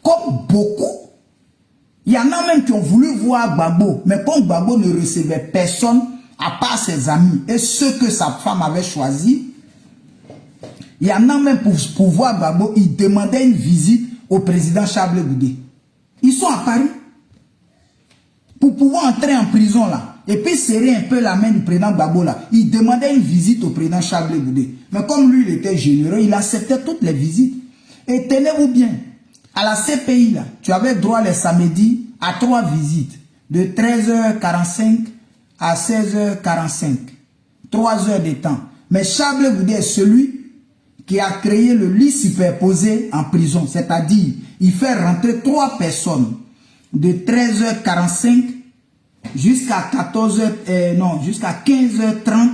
Comme beaucoup. Il y en a même qui ont voulu voir Gbagbo, mais comme Gbagbo ne recevait personne, à part ses amis et ceux que sa femme avait choisis, il y en a même pour voir Gbagbo, ils demandaient une visite au président Chablé Goudé. Ils sont à Paris pour pouvoir entrer en prison là et puis serrer un peu la main du président Gbagbo là. Ils demandaient une visite au président Chablé Goudé. Mais comme lui, il était généreux, il acceptait toutes les visites. Et tenez-vous bien, à la CPI là, tu avais droit les samedis à 3 visites de 13h45 à 16h45. 3 heures de temps. Mais Chablé Goudé est celui qui a créé le lit superposé en prison. C'est-à-dire, il fait rentrer 3 personnes de 13h45 jusqu'à 14h, non, jusqu'à 15h30.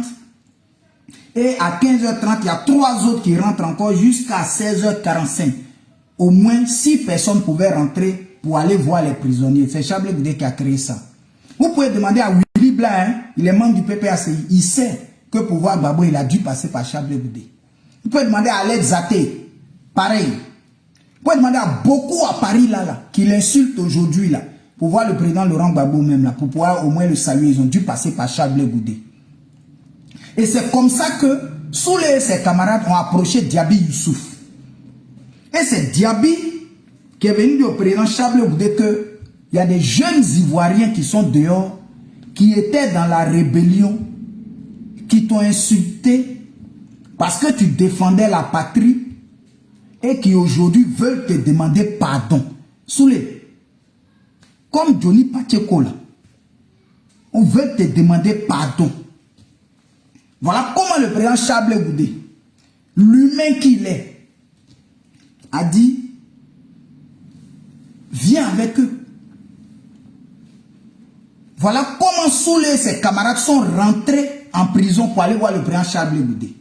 Et à 15h30, il y a 3 autres qui rentrent encore jusqu'à 16h45. Au moins 6 personnes pouvaient rentrer pour aller voir les prisonniers. C'est Chablé Goudé qui a créé ça. Vous pouvez demander à Willy Blanc, hein, il est membre du PPACI, il sait que pour voir Gbagbo, il a dû passer par Chablé Goudé. Vous pouvez demander à Alex Zaté, pareil. Vous pouvez demander à beaucoup à Paris, là, qui l'insultent aujourd'hui, là, pour voir le président Laurent Gbagbo même, là, pour pouvoir au moins le saluer. Ils ont dû passer par Chablé Goudé. Et c'est comme ça que Soulé et ses camarades ont approché Diaby Youssouf. Et c'est Diaby qui est venu dire au président Chablé Goudé que il y a des jeunes Ivoiriens qui sont dehors, qui étaient dans la rébellion, qui t'ont insulté parce que tu défendais la patrie et qui aujourd'hui veulent te demander pardon. Soulé, comme Johnny Pacheco là, on veut te demander pardon. Voilà comment le président Chablé Goudé, l'humain qu'il est, a dit, viens avec eux. Voilà comment Soulé et ses camarades sont rentrés en prison pour aller voir le président Chablé Goudé.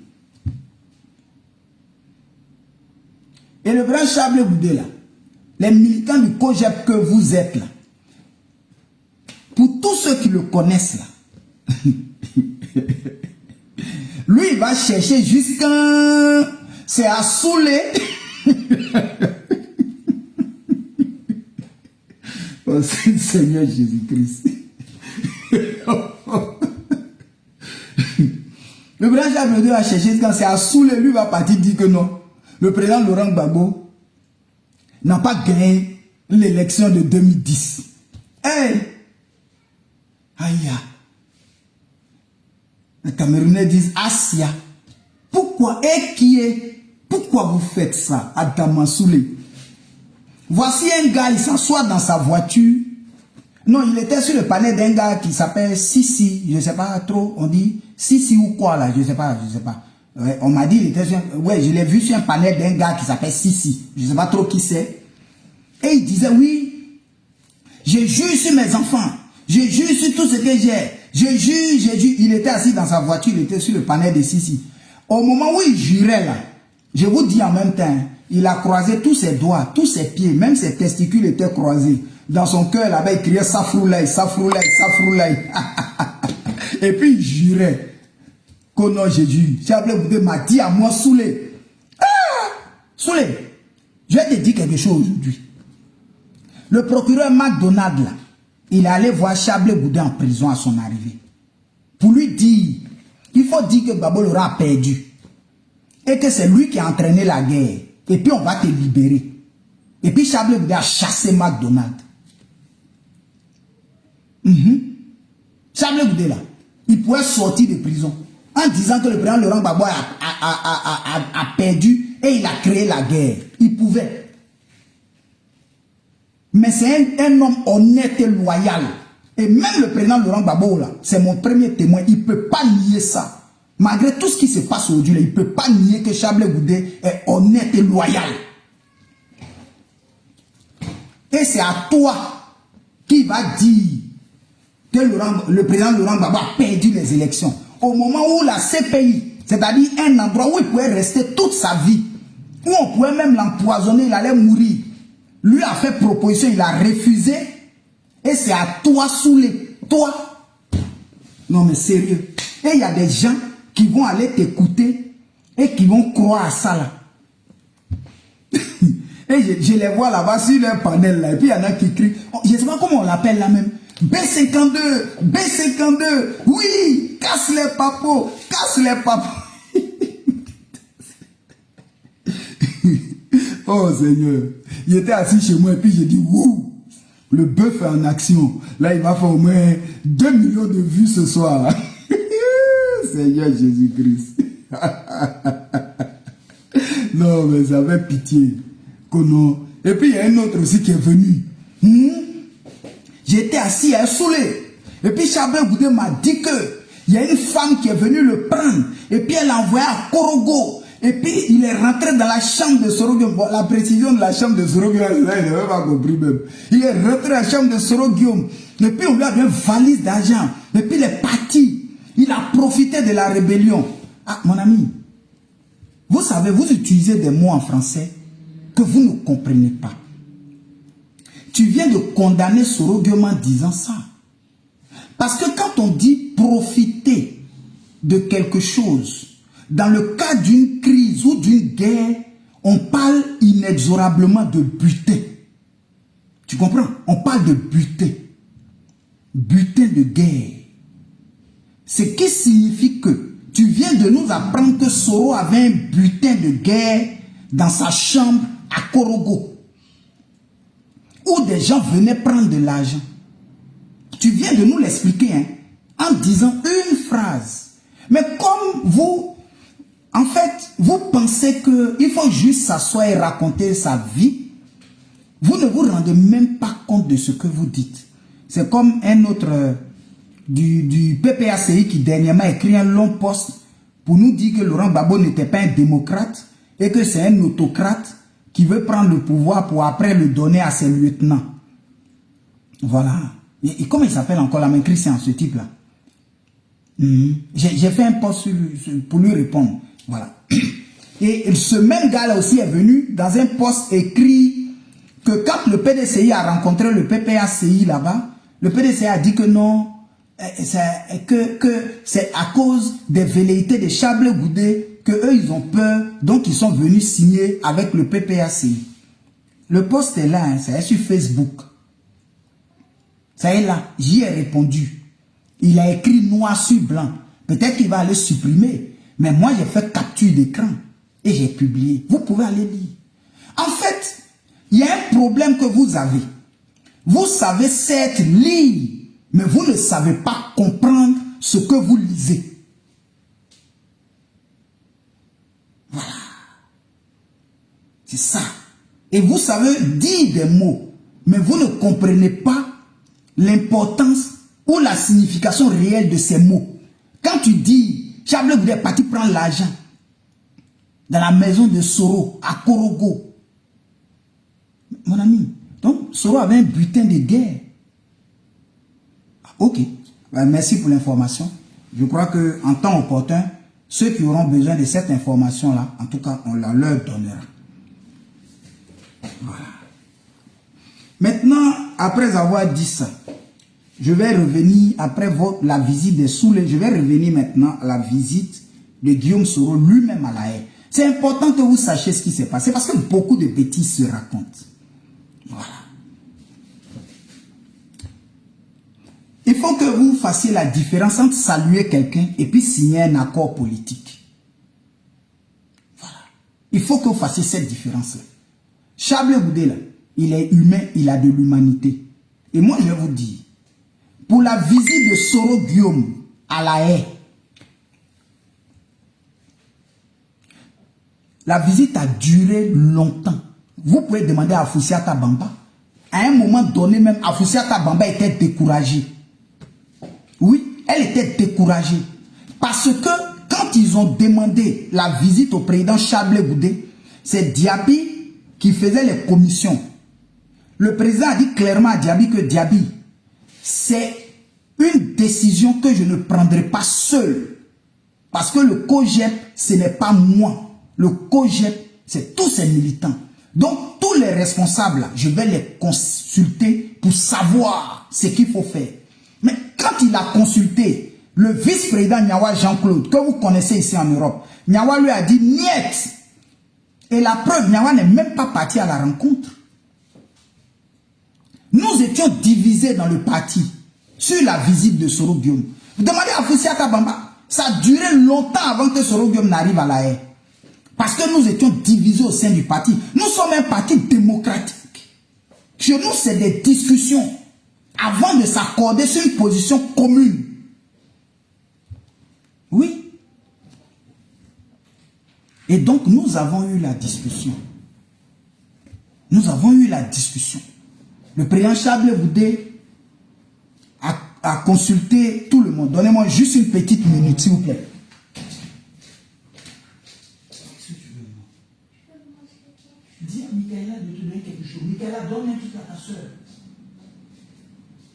Et le président Chablé Goudé là, les militants du COJEP que vous êtes là, pour tous ceux qui le connaissent là, lui il va chercher jusqu'à... C'est à Soulé. Oh Seigneur Jésus-Christ. Le président Chablé Goudé va chercher quand c'est à Soulé, lui va partir dire que non. Le président Laurent Gbagbo n'a pas gagné l'élection de 2010. Hey! Aïe! Les Camerounais disent Asia. Pourquoi? Et qui est? Pourquoi vous faites ça à Damansoulé? Voici un gars, il s'assoit dans sa voiture. Non, il était sur le panel d'un gars qui s'appelle Sissi. Je ne sais pas trop, on dit Sissi ou quoi là, je ne sais pas, je ne sais pas. Ouais, on m'a dit, il était sur, ouais, je l'ai vu sur un panel d'un gars qui s'appelle Sissi. Je ne sais pas trop qui c'est. Et il disait, oui, je jure sur mes enfants. Je jure sur tout ce que j'ai. Je jure. Il était assis dans sa voiture, il était sur le panel de Sissi. Au moment où il jurait là, je vous dis en même temps, il a croisé tous ses doigts, tous ses pieds, même ses testicules étaient croisés. Dans son cœur là-bas, il criait Safroulaï, Safroulaï, Safroulaï. Et puis il jurait. Oh non, Jésus, Chablé Goudé m'a dit à moi, Soulé. Ah! Soulé, je vais te dire quelque chose aujourd'hui. Le procureur McDonald, là, il est allé voir Chablé Goudé en prison à son arrivée. Pour lui dire, il faut dire que Gbagbo Lorah a perdu. Et que c'est lui qui a entraîné la guerre. Et puis on va te libérer. Et puis Chablé Goudé a chassé McDonald. Chablé Goudé, là, il pouvait sortir de prison. En disant que le président Laurent Gbagbo a perdu et il a créé la guerre. Il pouvait. Mais c'est un homme honnête et loyal. Et même le président Laurent Gbagbo, là, c'est mon premier témoin, il ne peut pas nier ça. Malgré tout ce qui se passe aujourd'hui, il ne peut pas nier que Chablé Goudé est honnête et loyal. Et c'est à toi qui va dire que le président Laurent Gbagbo a perdu les élections. Au moment où la CPI, c'est-à-dire un endroit où il pouvait rester toute sa vie, où on pouvait même l'empoisonner, il allait mourir, lui a fait proposition, il a refusé, et c'est à toi, Soulé, toi. Non mais sérieux. Et il y a des gens qui vont aller t'écouter et qui vont croire à ça là. Et je les vois là-bas sur leur panel là, et puis il y en a qui crient, je ne sais pas comment on l'appelle là même. B52, B52, oui, casse les papos, casse les papos. Oh Seigneur, il était assis chez moi et puis j'ai dit, wouh, le bœuf est en action. Là, il va faire au moins 2 millions de vues ce soir. Seigneur Jésus-Christ. Non, mais j'avais pitié. Et puis il y a un autre aussi qui est venu. J'étais assis à Soulé. Et puis Chablé Goudé m'a dit que il y a une femme qui est venue le prendre. Et puis elle l'a envoyé à Korogo. Et puis il est rentré dans la chambre de Soro-Guillaume. Bon, la précision de la chambre de Soro-Guillaume, il n'avait pas compris même. Il est rentré dans la chambre de Soro-Guillaume. Et puis on lui a donné une valise d'argent. Et puis il est parti. Il a profité de la rébellion. Ah, mon ami, vous savez, vous utilisez des mots en français que vous ne comprenez pas. Tu viens de condamner Soro-Guillaume en disant ça. Parce que quand on dit profiter de quelque chose, dans le cas d'une crise ou d'une guerre, on parle inexorablement de buter. Tu comprends? On parle de buter. Butin de guerre. Ce qui signifie que tu viens de nous apprendre que Soro avait un butin de guerre dans sa chambre à Korogo, où des gens venaient prendre de l'argent. Tu viens de nous l'expliquer, hein, en disant une phrase. Mais comme vous, en fait, vous pensez qu'il faut juste s'asseoir et raconter sa vie, Vous ne vous rendez même pas compte de ce que vous dites. C'est comme un autre du PPACI qui dernièrement a écrit un long post pour nous dire que Laurent Gbagbo n'était pas un démocrate et que c'est un autocrate qui veut prendre le pouvoir pour après le donner à ses lieutenants. Voilà. Et comment il s'appelle encore la main Christian, ce type-là? J'ai fait un post pour lui répondre. Voilà. Et ce même gars-là aussi est venu dans un post écrit que quand le PDCI a rencontré le PPACI là-bas, le PDCI a dit que non, que c'est à cause des velléités de Chablé Goudé que eux ils ont peur, donc ils sont venus signer avec le PPACI. Le post est là, hein, c'est sur Facebook. Ça est là, j'y ai répondu. Il a écrit noir sur blanc. Peut-être qu'il va aller supprimer, mais moi j'ai fait capture d'écran et j'ai publié. Vous pouvez aller lire. En fait, il y a un problème que vous avez. Vous savez certes lire, mais vous ne savez pas comprendre ce que vous lisez. Voilà. C'est ça. Et vous savez dire des mots, mais vous ne comprenez pas l'importance ou la signification réelle de ces mots. Quand tu dis, Chablé Goudé est parti prendre l'argent dans la maison de Soro, à Korogo. Mon ami, donc Soro avait un butin de guerre. Ok, merci pour l'information. Je crois qu'en temps opportun, ceux qui auront besoin de cette information-là, en tout cas, on la leur donnera. Voilà. Maintenant, après avoir dit ça, je vais revenir, après la visite des Soulé, je vais revenir maintenant à la visite de Guillaume Soro lui-même à La Haye. C'est important que vous sachiez ce qui s'est passé parce que beaucoup de bêtises se racontent. Voilà. Il faut que vous fassiez la différence entre saluer quelqu'un et puis signer un accord politique. Voilà. Il faut que vous fassiez cette différence-là. Chablé Goudé, là, il est humain, il a de l'humanité. Et moi, je vais vous dire, pour la visite de Soro Guillaume à La Haye, la visite a duré longtemps. Vous pouvez demander à Afoussiata Bamba. À un moment donné même, Afoussiata Bamba était découragée. Oui, elle était découragée. Parce que quand ils ont demandé la visite au président Chablé Goudé, c'est Diaby qui faisait les commissions. Le président a dit clairement à Diaby que Diaby, c'est une décision que je ne prendrai pas seul. Parce que le COJEP, ce n'est pas moi. Le COJEP, c'est tous ces militants. Donc, tous les responsables, je vais les consulter pour savoir ce qu'il faut faire. Mais quand il a consulté le vice-président Nyawa Jean-Claude, que vous connaissez ici en Europe, Nyawa lui a dit « Niet ». Et la preuve, Nyawa n'est même pas parti à la rencontre. Nous étions divisés dans le parti sur la visite de Soro Guillaume. Vous demandez à Afoussiata Bamba, ça a duré longtemps avant que Soro Guillaume n'arrive à La Haye. Parce que nous étions divisés au sein du parti. Nous sommes un parti démocratique. Chez nous, c'est des discussions avant de s'accorder sur une position commune. Oui. Et donc, nous avons eu la discussion. Nous avons eu la discussion. Le président Chablé Goudé a consulté tout le monde. Donnez-moi juste une petite minute, s'il vous plaît. Dis à Michaela de te donner quelque chose. Michaela, donne un truc à ta soeur.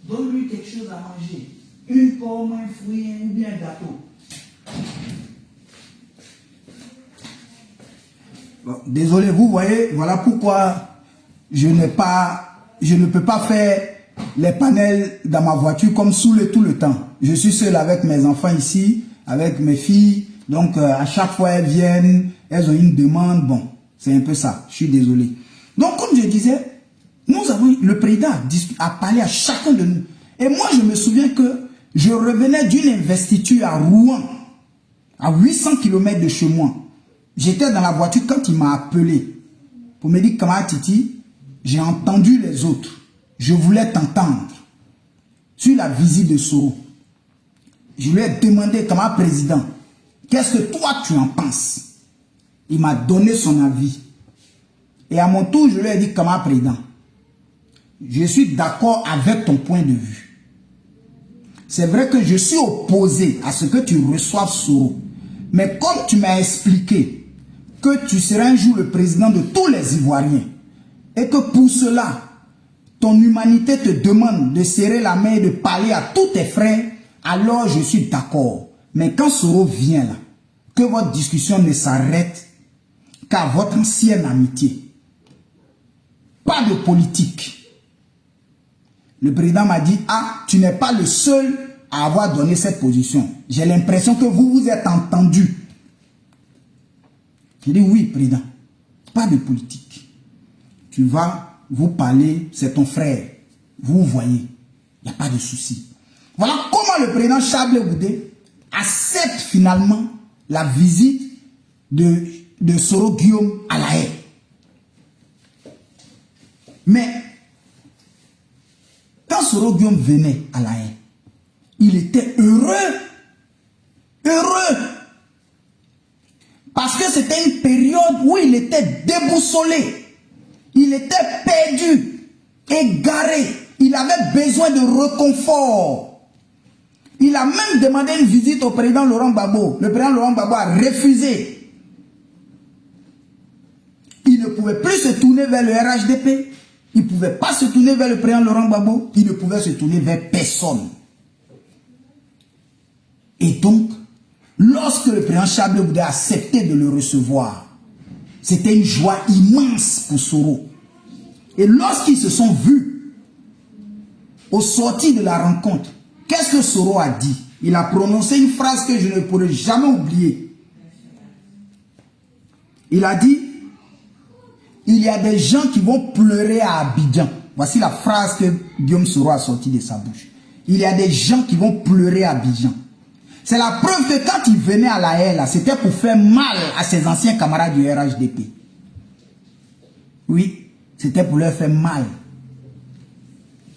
Donne-lui quelque chose à manger. Une pomme, un fruit, ou bien un gâteau. Bon, désolé, vous voyez, voilà pourquoi je ne peux pas faire les panels dans ma voiture comme saoulé tout le temps. Je suis seul avec mes enfants ici, avec mes filles. Donc, à chaque fois, elles viennent, elles ont une demande. Bon, c'est un peu ça. Je suis désolé. Donc, comme je disais, le président a parlé à chacun de nous. Et moi, je me souviens que je revenais d'une investiture à Rouen, à 800 km de chez moi. J'étais dans la voiture quand il m'a appelé pour me dire, Kamara Titi, j'ai entendu les autres. Je voulais t'entendre sur la visite de Soro. Je lui ai demandé, Kamara Président, qu'est-ce que toi tu en penses? Il m'a donné son avis. Et à mon tour, je lui ai dit, Kamara Président, je suis d'accord avec ton point de vue. C'est vrai que je suis opposé à ce que tu reçoives Soro. Mais comme tu m'as expliqué que tu seras un jour le président de tous les Ivoiriens et que pour cela, ton humanité te demande de serrer la main et de parler à tous tes frères, alors je suis d'accord. Mais quand Soro vient là, que votre discussion ne s'arrête qu'à votre ancienne amitié. Pas de politique. Le président m'a dit, ah, tu n'es pas le seul à avoir donné cette position. J'ai l'impression que vous vous êtes entendus. J'ai dit, oui, président, pas de politique. Tu vas vous parler, c'est ton frère. Vous voyez, il n'y a pas de souci. Voilà comment le président Chablé Goudé accepte finalement la visite de Soro Guillaume à La Haye. Mais quand Soro Guillaume venait à La Haye, il était heureux. Heureux. Parce que c'était une période où il était déboussolé. Il était perdu, égaré. Il avait besoin de réconfort. Il a même demandé une visite au président Laurent Gbagbo. Le président Laurent Gbagbo a refusé. Il ne pouvait plus se tourner vers le RHDP. Il ne pouvait pas se tourner vers le président Laurent Gbagbo. Il ne pouvait se tourner vers personne. Et donc, lorsque le président Chablé Goudé a accepté de le recevoir, c'était une joie immense pour Soro. Et lorsqu'ils se sont vus, au sorti de la rencontre, qu'est-ce que Soro a dit? Il a prononcé une phrase que je ne pourrai jamais oublier. Il a dit, il y a des gens qui vont pleurer à Abidjan. Voici la phrase que Guillaume Soro a sortie de sa bouche. Il y a des gens qui vont pleurer à Abidjan. C'est la preuve que quand il venait à La Haye, c'était pour faire mal à ses anciens camarades du RHDP. Oui, c'était pour leur faire mal.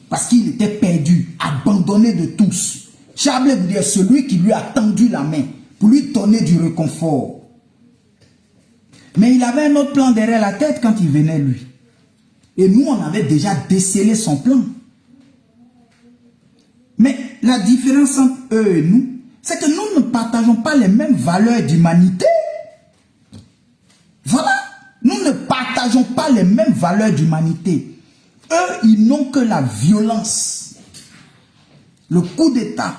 Parce qu'il était perdu, abandonné de tous. Chablé Goudé est celui qui lui a tendu la main pour lui donner du réconfort. Mais il avait un autre plan derrière la tête quand il venait, lui. Et nous, on avait déjà décelé son plan. Mais la différence entre eux et nous, c'est que nous ne partageons pas les mêmes valeurs d'humanité. Voilà. Nous ne partageons pas les mêmes valeurs d'humanité. Eux, ils n'ont que la violence. Le coup d'État.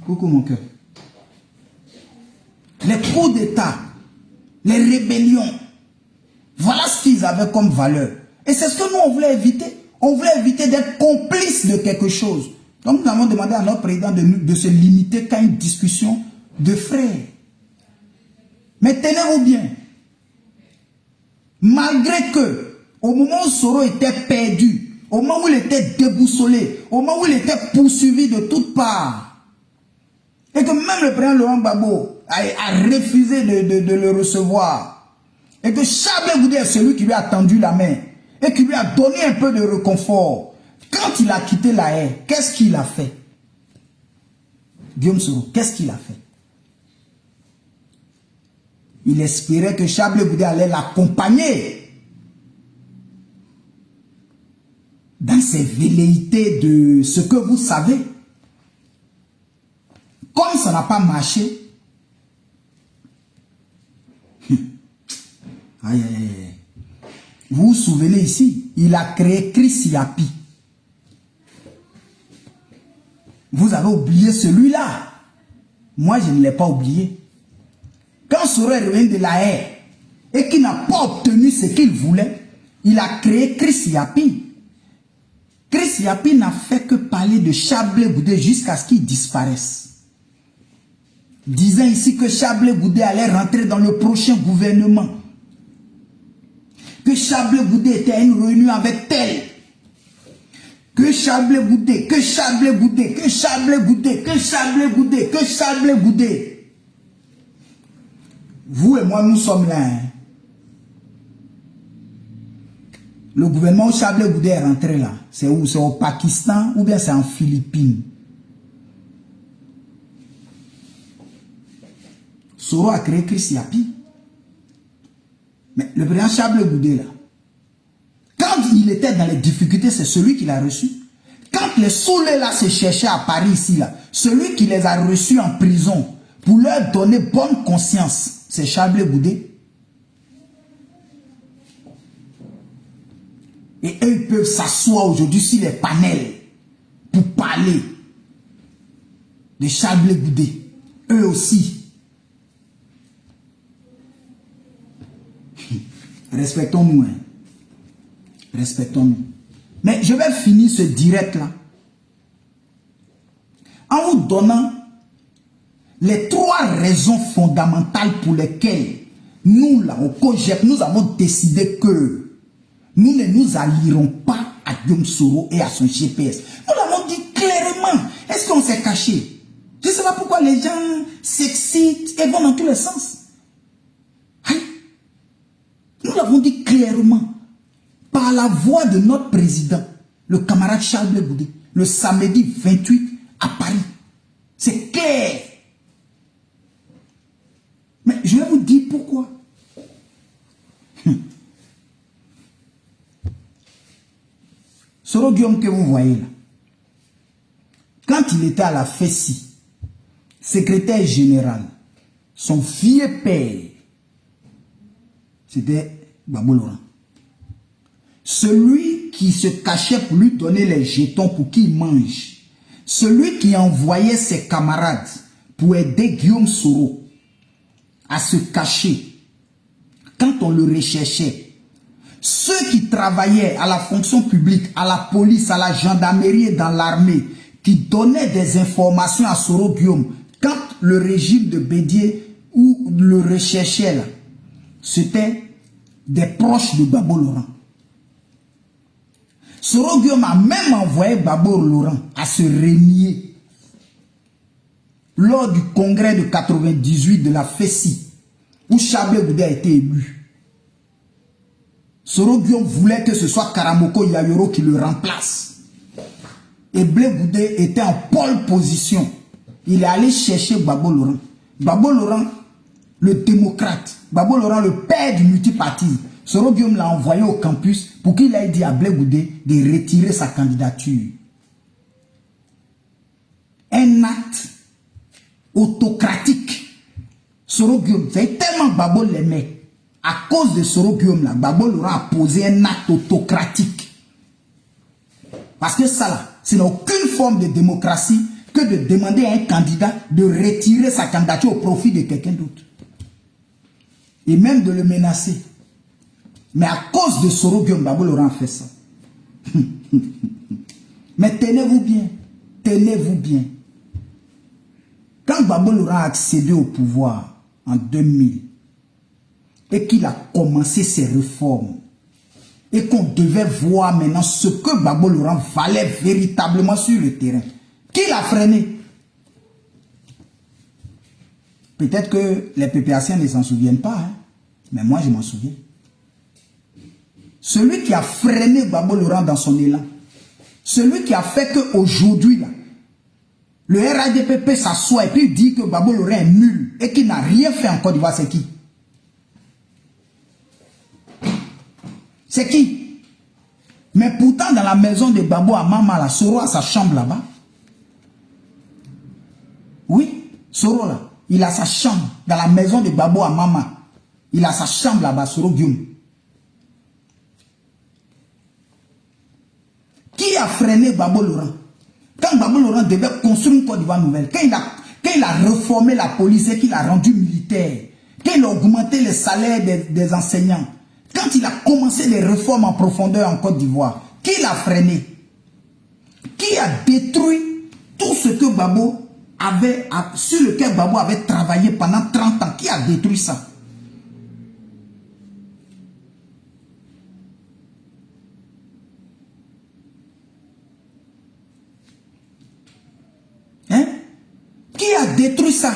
Coucou mon cœur. Les coups d'État. Les rébellions. Voilà ce qu'ils avaient comme valeur. Et c'est ce que nous, on voulait éviter. On voulait éviter d'être complices de quelque chose. Donc nous avons demandé à notre président de se limiter qu'à une discussion de frères. Mais tenez-vous bien. Malgré que, au moment où Soro était perdu, au moment où il était déboussolé, au moment où il était poursuivi de toutes parts, et que même le président Laurent Gbagbo a refusé de le recevoir, et que Chablé Goudé est celui qui lui a tendu la main, et qui lui a donné un peu de réconfort, quand il a quitté La Haye, qu'est-ce qu'il a fait? Guillaume Soro, qu'est-ce qu'il a fait? Il espérait que Chablé Goudé allait l'accompagner dans ses velléités de ce que vous savez. Comme ça n'a pas marché, aïe, aïe, aïe. Vous vous souvenez ici, il a créé Chris Yapi. Vous avez oublié celui-là. Moi, je ne l'ai pas oublié. Quand Soro est revenu de La Haye et qu'il n'a pas obtenu ce qu'il voulait, il a créé Chris Yapi. Chris Yapi n'a fait que parler de Chablé Goudé jusqu'à ce qu'il disparaisse. Disant ici que Chablé Goudé allait rentrer dans le prochain gouvernement. Que Chablé Goudé était à une réunion avec tel. Que Chablé Goudé, que Chablé Goudé, que Chablé Goudé, que Chablé Goudé, que Chablé Goudé. Vous et moi, nous sommes là. Hein. Le gouvernement où Chablé Goudé est rentré là, c'est où? C'est au Pakistan ou bien c'est en Philippines? Soro a créé Chris Yapi. Mais le président Chablé Goudé là, quand il était était dans les difficultés, c'est celui qui l'a reçu. Quand les saoulés là se cherchaient à Paris ici, là, celui qui les a reçus en prison pour leur donner bonne conscience, c'est Chablé Goudé. Et eux, ils peuvent s'asseoir aujourd'hui sur les panels pour parler de Chablé Goudé. Eux aussi. Respectons-nous. Hein. Respectons-nous. Mais je vais finir ce direct-là en vous donnant les 3 raisons fondamentales pour lesquelles nous, là, au COJEP, nous avons décidé que nous ne nous allierons pas à Guillaume Soro et à son GPS. Nous l'avons dit clairement. Est-ce qu'on s'est caché? Je ne sais pas pourquoi les gens s'excitent et vont dans tous les sens. Hein? Nous l'avons dit clairement. Par la voix de notre président, le camarade Charles Goudé, le samedi 28 à Paris. C'est clair. Mais je vais vous dire pourquoi. Soro Guillaume que vous voyez là, quand il était à la FESI, secrétaire général, son vieux père, c'était Babou Laurent. Celui qui se cachait pour lui donner les jetons pour qu'il mange. Celui qui envoyait ses camarades pour aider Guillaume Soro à se cacher quand on le recherchait. Ceux qui travaillaient à la fonction publique, à la police, à la gendarmerie et dans l'armée, qui donnaient des informations à Soro Guillaume quand le régime de Bédié ou le recherchait là, c'était des proches de Babou Laurent. Soro Guillaume a même envoyé Babou Laurent à se renier lors du congrès de 98 de la FESI où Chablé Goudé a été élu. Soro Guillaume voulait que ce soit Karamoko Yayoro qui le remplace. Et Blé Goudé était en pole position. Il est allé chercher Babou Laurent. Babou Laurent, le démocrate. Babou Laurent, le père du multipartisme. Soro Guillaume l'a envoyé au campus pour qu'il ait dit à Blé Goudé de retirer sa candidature. Un acte autocratique. Soro Guillaume, c'est tellement Babou l'aimait. À cause de Soro Guillaume, là, Babou Laurent a posé un acte autocratique. Parce que ça, là, ce n'est aucune forme de démocratie que de demander à un candidat de retirer sa candidature au profit de quelqu'un d'autre. Et même de le menacer. Mais à cause de Soro Guillaume, Babou Laurent a fait ça. Mais tenez-vous bien. Tenez-vous bien. Quand Babou Laurent a accédé au pouvoir en 2000 et qu'il a commencé ses réformes et qu'on devait voir maintenant ce que Babou Laurent valait véritablement sur le terrain, qui l'a freiné? Peut-être que les PPAciens ne s'en souviennent pas, hein? Mais moi je m'en souviens. Celui qui a freiné Babou Laurent dans son élan, celui qui a fait qu'aujourd'hui, là, le RADPP s'assoit et puis dit que Babou Laurent est nul et qu'il n'a rien fait en Côte d'Ivoire, c'est qui? C'est qui? Mais pourtant, dans la maison de Babou à Mama, là, Soro a sa chambre là-bas. Oui, Soro là, il a sa chambre dans la maison de Babou à Mama. Il a sa chambre là-bas, Soro Guillaume. Qui a freiné Babou Laurent? Quand Babou Laurent devait construire une Côte d'Ivoire nouvelle, quand il a reformé la police et qu'il a rendu militaire, quand il a augmenté les salaires des enseignants, quand il a commencé les réformes en profondeur en Côte d'Ivoire, qui l'a freiné? Qui a détruit tout ce que Babou avait, sur lequel Babou avait travaillé pendant 30 ans? Qui a détruit ça? Hein? Qui a détruit ça?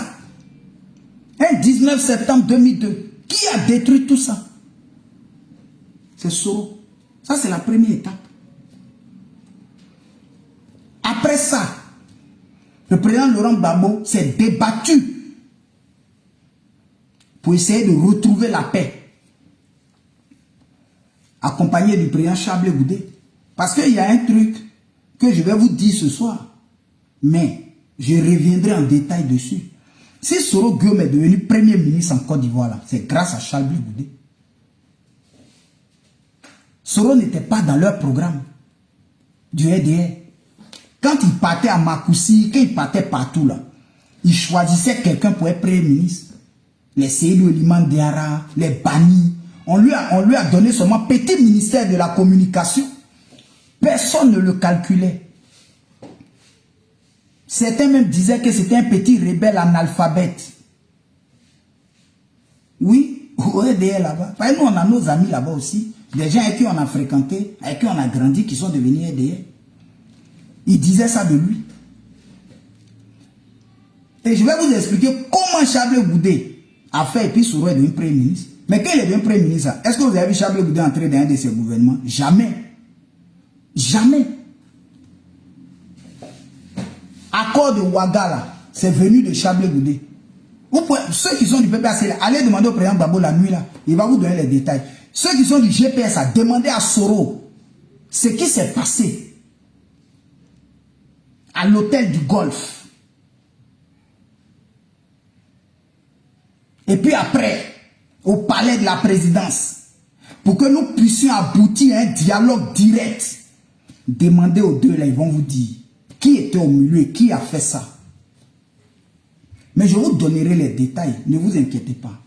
Un 19 septembre 2002. Qui a détruit tout ça? C'est Soro. Ça, c'est la première étape. Après ça, le président Laurent Gbagbo s'est débattu pour essayer de retrouver la paix, accompagné du président Chablé Goudé. Parce qu'il y a un truc que je vais vous dire ce soir. Mais je reviendrai en détail dessus. Si Soro Guillaume est devenu premier ministre en Côte d'Ivoire, c'est grâce à Charles Blé Goudé. Soro n'était pas dans leur programme du RDR. Quand il partait à Makoussi, quand il partait partout là, il choisissait quelqu'un pour être premier ministre. Les Seydou Eliman Diarra, les Bani. On lui a donné seulement petit ministère de la communication. Personne ne le calculait. Certains même disaient que c'était un petit rebelle analphabète. Oui, au RDR là-bas. Nous, on a nos amis là-bas aussi. Des gens avec qui on a fréquenté, avec qui on a grandi, qui sont devenus RDR. Il disait ça de lui. Et je vais vous expliquer comment Charles Goudé a fait et puis Soro est devenu premier ministre. Mais quand il est devenu premier ministre, est-ce que vous avez vu Charles Goudé entrer dans un de ses gouvernements? Jamais. Jamais. Accord de Ouaga, c'est venu de Charles Goudé. Ceux qui sont du PPAC, allez demander au président Gbagbo la nuit, là, il va vous donner les détails. Ceux qui sont du GPS, demandez à Soro ce qui s'est passé à l'hôtel du Golfe. Et puis après, au palais de la présidence, pour que nous puissions aboutir à un dialogue direct. Demandez aux deux, là, ils vont vous dire qui était au milieu et qui a fait ça. Mais je vous donnerai les détails, ne vous inquiétez pas.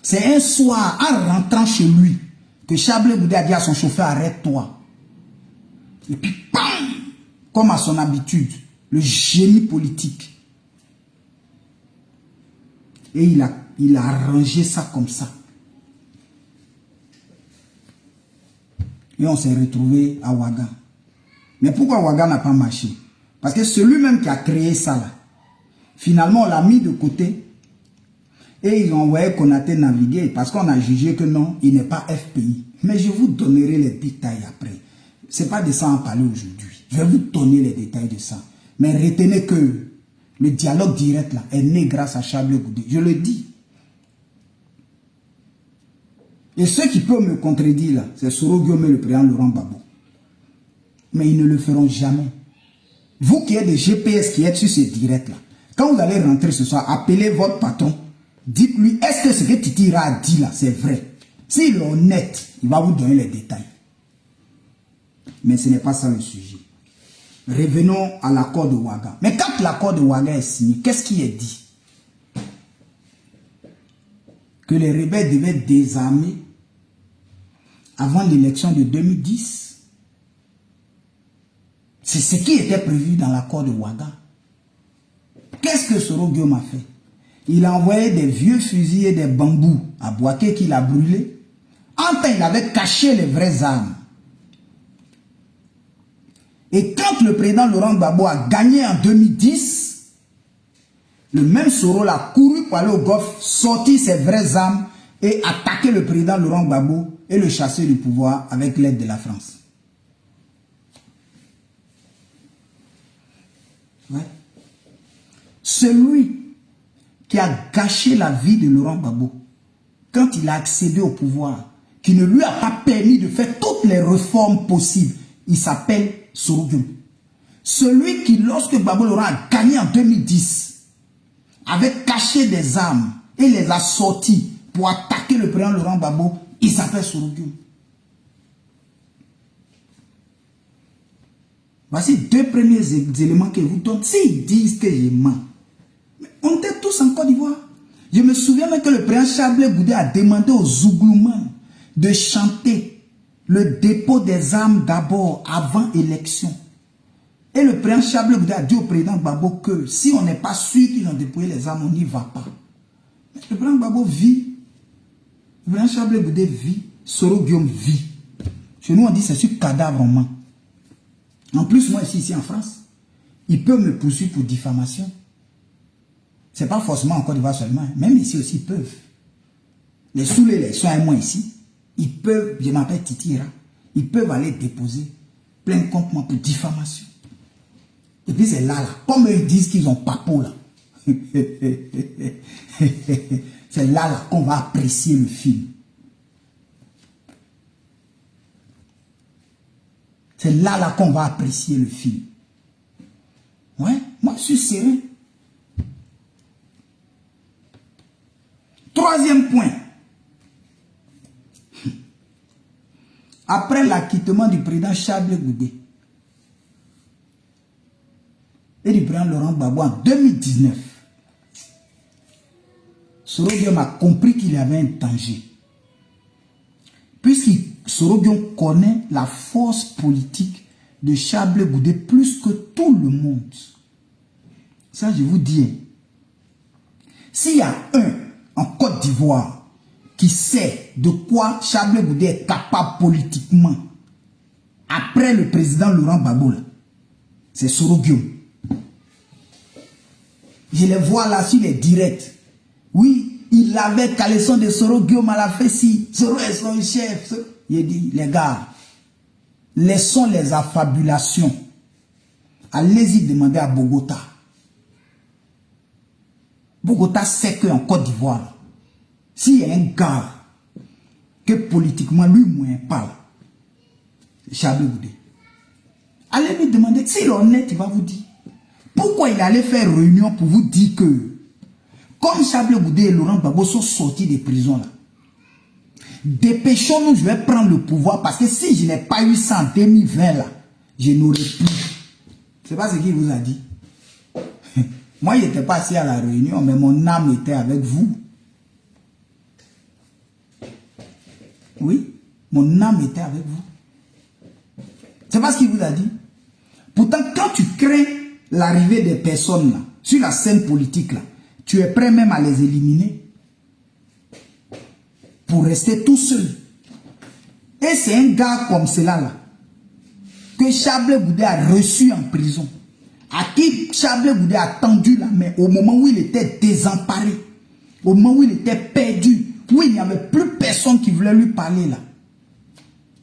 C'est un soir, en rentrant chez lui, que Charles Goudé a dit à son chauffeur, arrête-toi. Et puis, bam, comme à son habitude, le génie politique. Et il a arrangé ça comme ça. Et on s'est retrouvé à Ouaga. Mais pourquoi Ouaga n'a pas marché? Parce que celui-même qui a créé ça, là, finalement, on l'a mis de côté. Et ils ont envoyé Konaté naviguer parce qu'on a jugé que non, il n'est pas FPI. Mais je vous donnerai les détails après. Ce n'est pas de ça en parler aujourd'hui. Je vais vous donner les détails de ça. Mais retenez que le dialogue direct là est né grâce à Charles Goudé. Je le dis. Et ceux qui peuvent me contredire là, c'est Soro Guillaume et le président Laurent Gbagbo. Mais ils ne le feront jamais. Vous qui êtes des GPS qui êtes sur ce direct là, quand vous allez rentrer ce soir, appelez votre patron. Dites-lui, est-ce que ce que Titira a dit là, c'est vrai? S'il est honnête, il va vous donner les détails. Mais ce n'est pas ça le sujet. Revenons à l'accord de Ouaga. Mais quand l'accord de Ouaga est signé, qu'est-ce qui est dit? Que les rebelles devaient désarmer avant l'élection de 2010. C'est ce qui était prévu dans l'accord de Ouaga. Qu'est-ce que Soro Guillaume a fait? Il a envoyé des vieux fusils et des bambous à Boaké qu'il a brûlés. En temps, il avait caché les vraies armes. Et quand le président Laurent Gbagbo a gagné en 2010, le même Soro l'a couru pour aller au Golfe, sortir ses vraies armes et attaquer le président Laurent Gbagbo et le chasser du pouvoir avec l'aide de la France. Ouais. Celui qui a gâché la vie de Laurent Gbagbo quand il a accédé au pouvoir, qui ne lui a pas permis de faire toutes les réformes possibles, il s'appelle Soro Guillaume. Celui qui, lorsque Gbagbo Laurent a gagné en 2010, avait caché des armes et les a sortis pour attaquer le président Laurent Gbagbo, il s'appelle Soro Guillaume. Voici deux premiers éléments que vous donnent. S'ils disent que je mens, on était tous en Côte d'Ivoire. Je me souviens même que le président Charles Goudé a demandé aux Zougloumans de chanter le dépôt des armes d'abord avant élection. Et le président Charles Goudé a dit au président Gbagbo que si on n'est pas sûr qu'ils ont déployé les armes, on n'y va pas. Mais le président Gbagbo vit. Le président Charles Goudé vit. Soro Guillaume vit. Chez nous, on dit c'est sur cadavre en main. En plus, moi ici en France, ils peuvent me poursuivre pour diffamation. Ce n'est pas forcément en Côte d'Ivoire seulement. Même ici aussi, ils peuvent. Les Soulés, les soins et moi ici, ils peuvent, je m'appelle Titira, ils peuvent aller déposer plein de comptes pour diffamation. Et puis c'est là, comme ils disent qu'ils ont papo là. C'est là qu'on va apprécier le film. C'est là qu'on va apprécier le film. Ouais, moi je suis sérieux. Troisième point. Après l'acquittement du président Charles Goudé et du président Laurent Gbagbo en 2019, Soro Guillaume a compris qu'il y avait un danger. Puisque Soro Guillaume connaît la force politique de Charles Goudé plus que tout le monde. Ça, je vous dis. S'il y a un en Côte d'Ivoire qui sait de quoi Charles Goudé est capable politiquement après le président Laurent Gbagbo, c'est Soro Guillaume. Je les vois là sur les directs. Oui, il avait caleçon de Soro Guillaume à la fessie. Soro est son chef. Il dit, les gars, laissons les affabulations. Allez-y demander à Bogota. Bogota sait qu'en Côte d'Ivoire, s'il y a un gars que politiquement lui moins parle, Charles Goudé. Allez lui demander, s'il est honnête, il va vous dire. Pourquoi il allait faire réunion pour vous dire que, comme Charles Goudé et Laurent Gbagbo sont sortis des prisons là, dépêchons-nous, je vais prendre le pouvoir parce que si je n'ai pas eu ça en 2020 là, je n'aurais plus. C'est pas ce qu'il vous a dit. Moi, je n'étais pas assis à la réunion, mais mon âme était avec vous. Oui, mon âme était avec vous. C'est pas ce qu'il vous a dit. Pourtant, quand tu crées l'arrivée des personnes là, sur la scène politique là, tu es prêt même à les éliminer pour rester tout seul. Et c'est un gars comme cela là que Charles Goudé a reçu en prison, à qui Charles Goudé a tendu la main au moment où il était désemparé, au moment où il était perdu, où il n'y avait plus personne qui voulait lui parler là.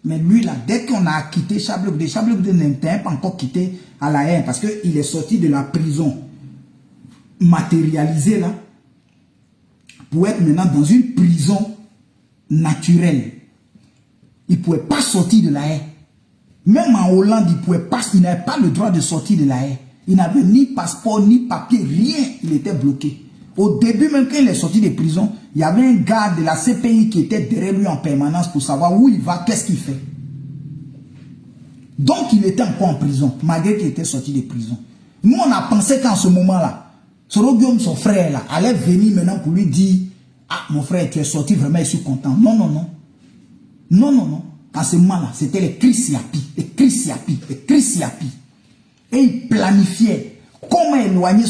Mais lui là, dès qu'on a quitté Charles Goudé n'était pas encore quitté à la haine parce qu'il est sorti de la prison matérialisé là pour être maintenant dans une prison naturelle. Il ne pouvait pas sortir de la haie. Même en Hollande, il n'avait pas le droit de sortir de la haie. Il n'avait ni passeport, ni papier, rien. Il était bloqué. Au début, même quand il est sorti de prison, il y avait un garde de la CPI qui était derrière lui en permanence pour savoir où il va, qu'est-ce qu'il fait. Donc, il était encore en prison, malgré qu'il était sorti de prison. Nous, on a pensé qu'en ce moment-là, Soro Guillaume, son frère, là, allait venir maintenant pour lui dire « Ah, mon frère, tu es sorti, vraiment, je suis content. » Non, non, non. Non, non, non. En ce moment-là, c'était les Christiapi, les Christiapi, les Christiapi. Et il planifiait comment éloigner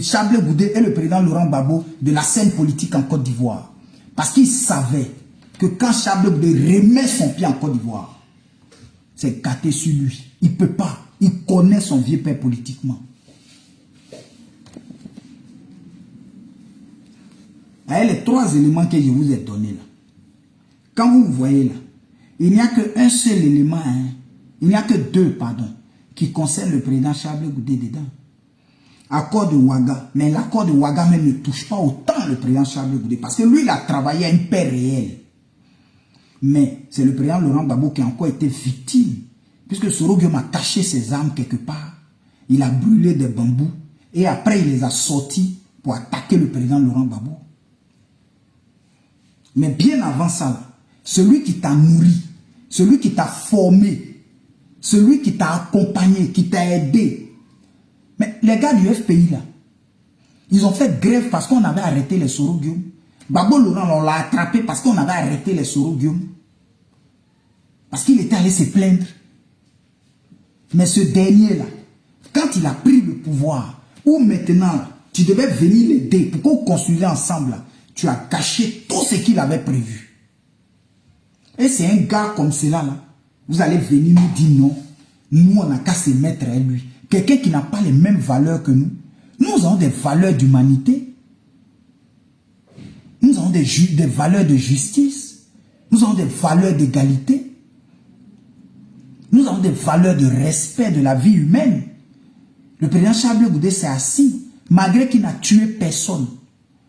Charles Goudé et le président Laurent Gbagbo de la scène politique en Côte d'Ivoire. Parce qu'il savait que quand Charles Goudé remet son pied en Côte d'Ivoire, c'est gâté sur lui. Il ne peut pas. Il connaît son vieux père politiquement. Avec les trois éléments que je vous ai donnés là, quand vous voyez là, il n'y a qu'un seul élément, hein, il n'y a que deux, pardon, qui concernent le président Charles Goudé dedans. Accord de Ouaga, mais l'accord de Ouaga même ne touche pas autant le président Charles Goudé, parce que lui, il a travaillé à une paix réelle. Mais c'est le président Laurent Gbagbo qui a encore été victime, puisque Soro Guillaume a caché ses armes quelque part, il a brûlé des bambous, et après il les a sortis pour attaquer le président Laurent Gbagbo. Mais bien avant ça, là, celui qui t'a nourri, celui qui t'a formé, celui qui t'a accompagné, qui t'a aidé. Mais les gars du FPI là, ils ont fait grève parce qu'on avait arrêté les Soro Guillaume. Gbagbo Laurent, on l'a attrapé parce qu'on avait arrêté les Soro Guillaume. Parce qu'il était allé se plaindre. Mais ce dernier là, quand il a pris le pouvoir, ou maintenant là, tu devais venir l'aider pour qu'on construise ensemble là, tu as gâché tout ce qu'il avait prévu. Et c'est un gars comme cela là, vous allez venir nous dire non, nous on n'a qu'à se mettre à lui. Quelqu'un qui n'a pas les mêmes valeurs que nous. Nous avons des valeurs d'humanité. Nous avons des valeurs de justice. Nous avons des valeurs d'égalité. Nous avons des valeurs de respect de la vie humaine. Le président Charles Goudé s'est assis, malgré qu'il n'a tué personne.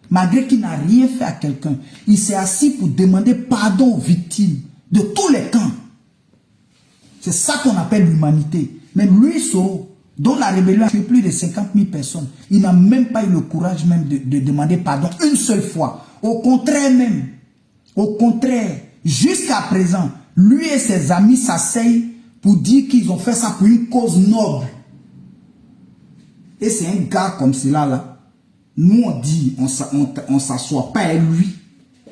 Malgré qu'il n'a rien fait à quelqu'un, il s'est assis pour demander pardon aux victimes de tous les camps. C'est ça qu'on appelle l'humanité. Mais lui, Soro, dont la rébellion a tué plus de 50 000 personnes, il n'a même pas eu le courage même de demander pardon une seule fois. Au contraire même, au contraire, jusqu'à présent, lui et ses amis s'asseyent pour dire qu'ils ont fait ça pour une cause noble. Et c'est un gars comme cela là. Nous on dit, on s'assoit pas avec lui.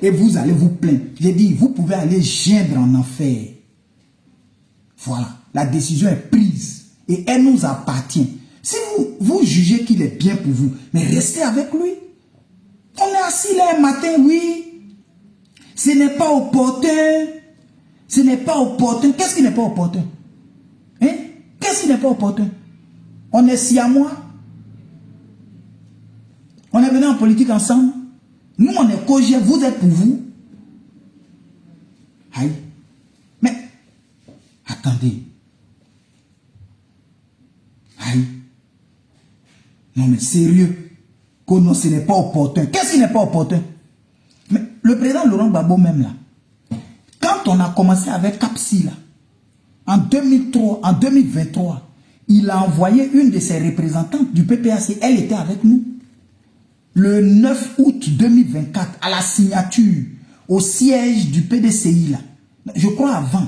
Et vous allez vous plaindre. J'ai dit, vous pouvez aller geindre en enfer. Voilà, la décision est prise. Et elle nous appartient. Si vous jugez qu'il est bien pour vous, mais restez avec lui. On est assis là un matin, oui. Ce n'est pas opportun. Ce n'est pas opportun. Qu'est-ce qui n'est pas opportun? Hein? Qu'est-ce qui n'est pas opportun? On est si à moi. On est venu en politique ensemble. Nous, on est cogé, vous êtes pour vous. Aïe. Mais, attendez. Aïe. Non, mais sérieux. Que non, ce n'est pas opportun. Qu'est-ce qui n'est pas opportun? Mais le président Laurent Gbagbo même là, quand on a commencé avec Kapsi là, en 2003, en 2023, il a envoyé une de ses représentantes du PPAC. Elle était avec nous. Le 9 août 2024, à la signature, au siège du PDCI là, je crois avant,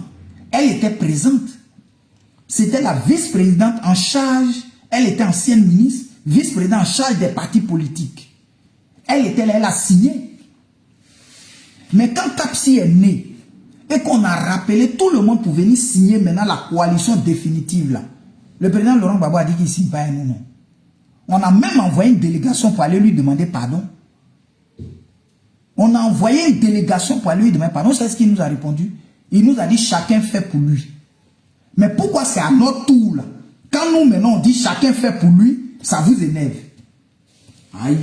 elle était présente. C'était la vice-présidente en charge, elle était ancienne ministre, vice-présidente en charge des partis politiques. Elle était là, elle a signé. Mais quand Kapsi est né, et qu'on a rappelé tout le monde pour venir signer maintenant la coalition définitive là, le président Laurent Gbagbo a dit qu'il ne signe pas nous, non. On a même envoyé une délégation pour aller lui demander pardon. On a envoyé une délégation pour aller lui demander pardon. C'est ce qu'il nous a répondu. Il nous a dit chacun fait pour lui. Mais pourquoi c'est à notre tour là? Quand nous maintenant on dit chacun fait pour lui, ça vous énerve. Aïe.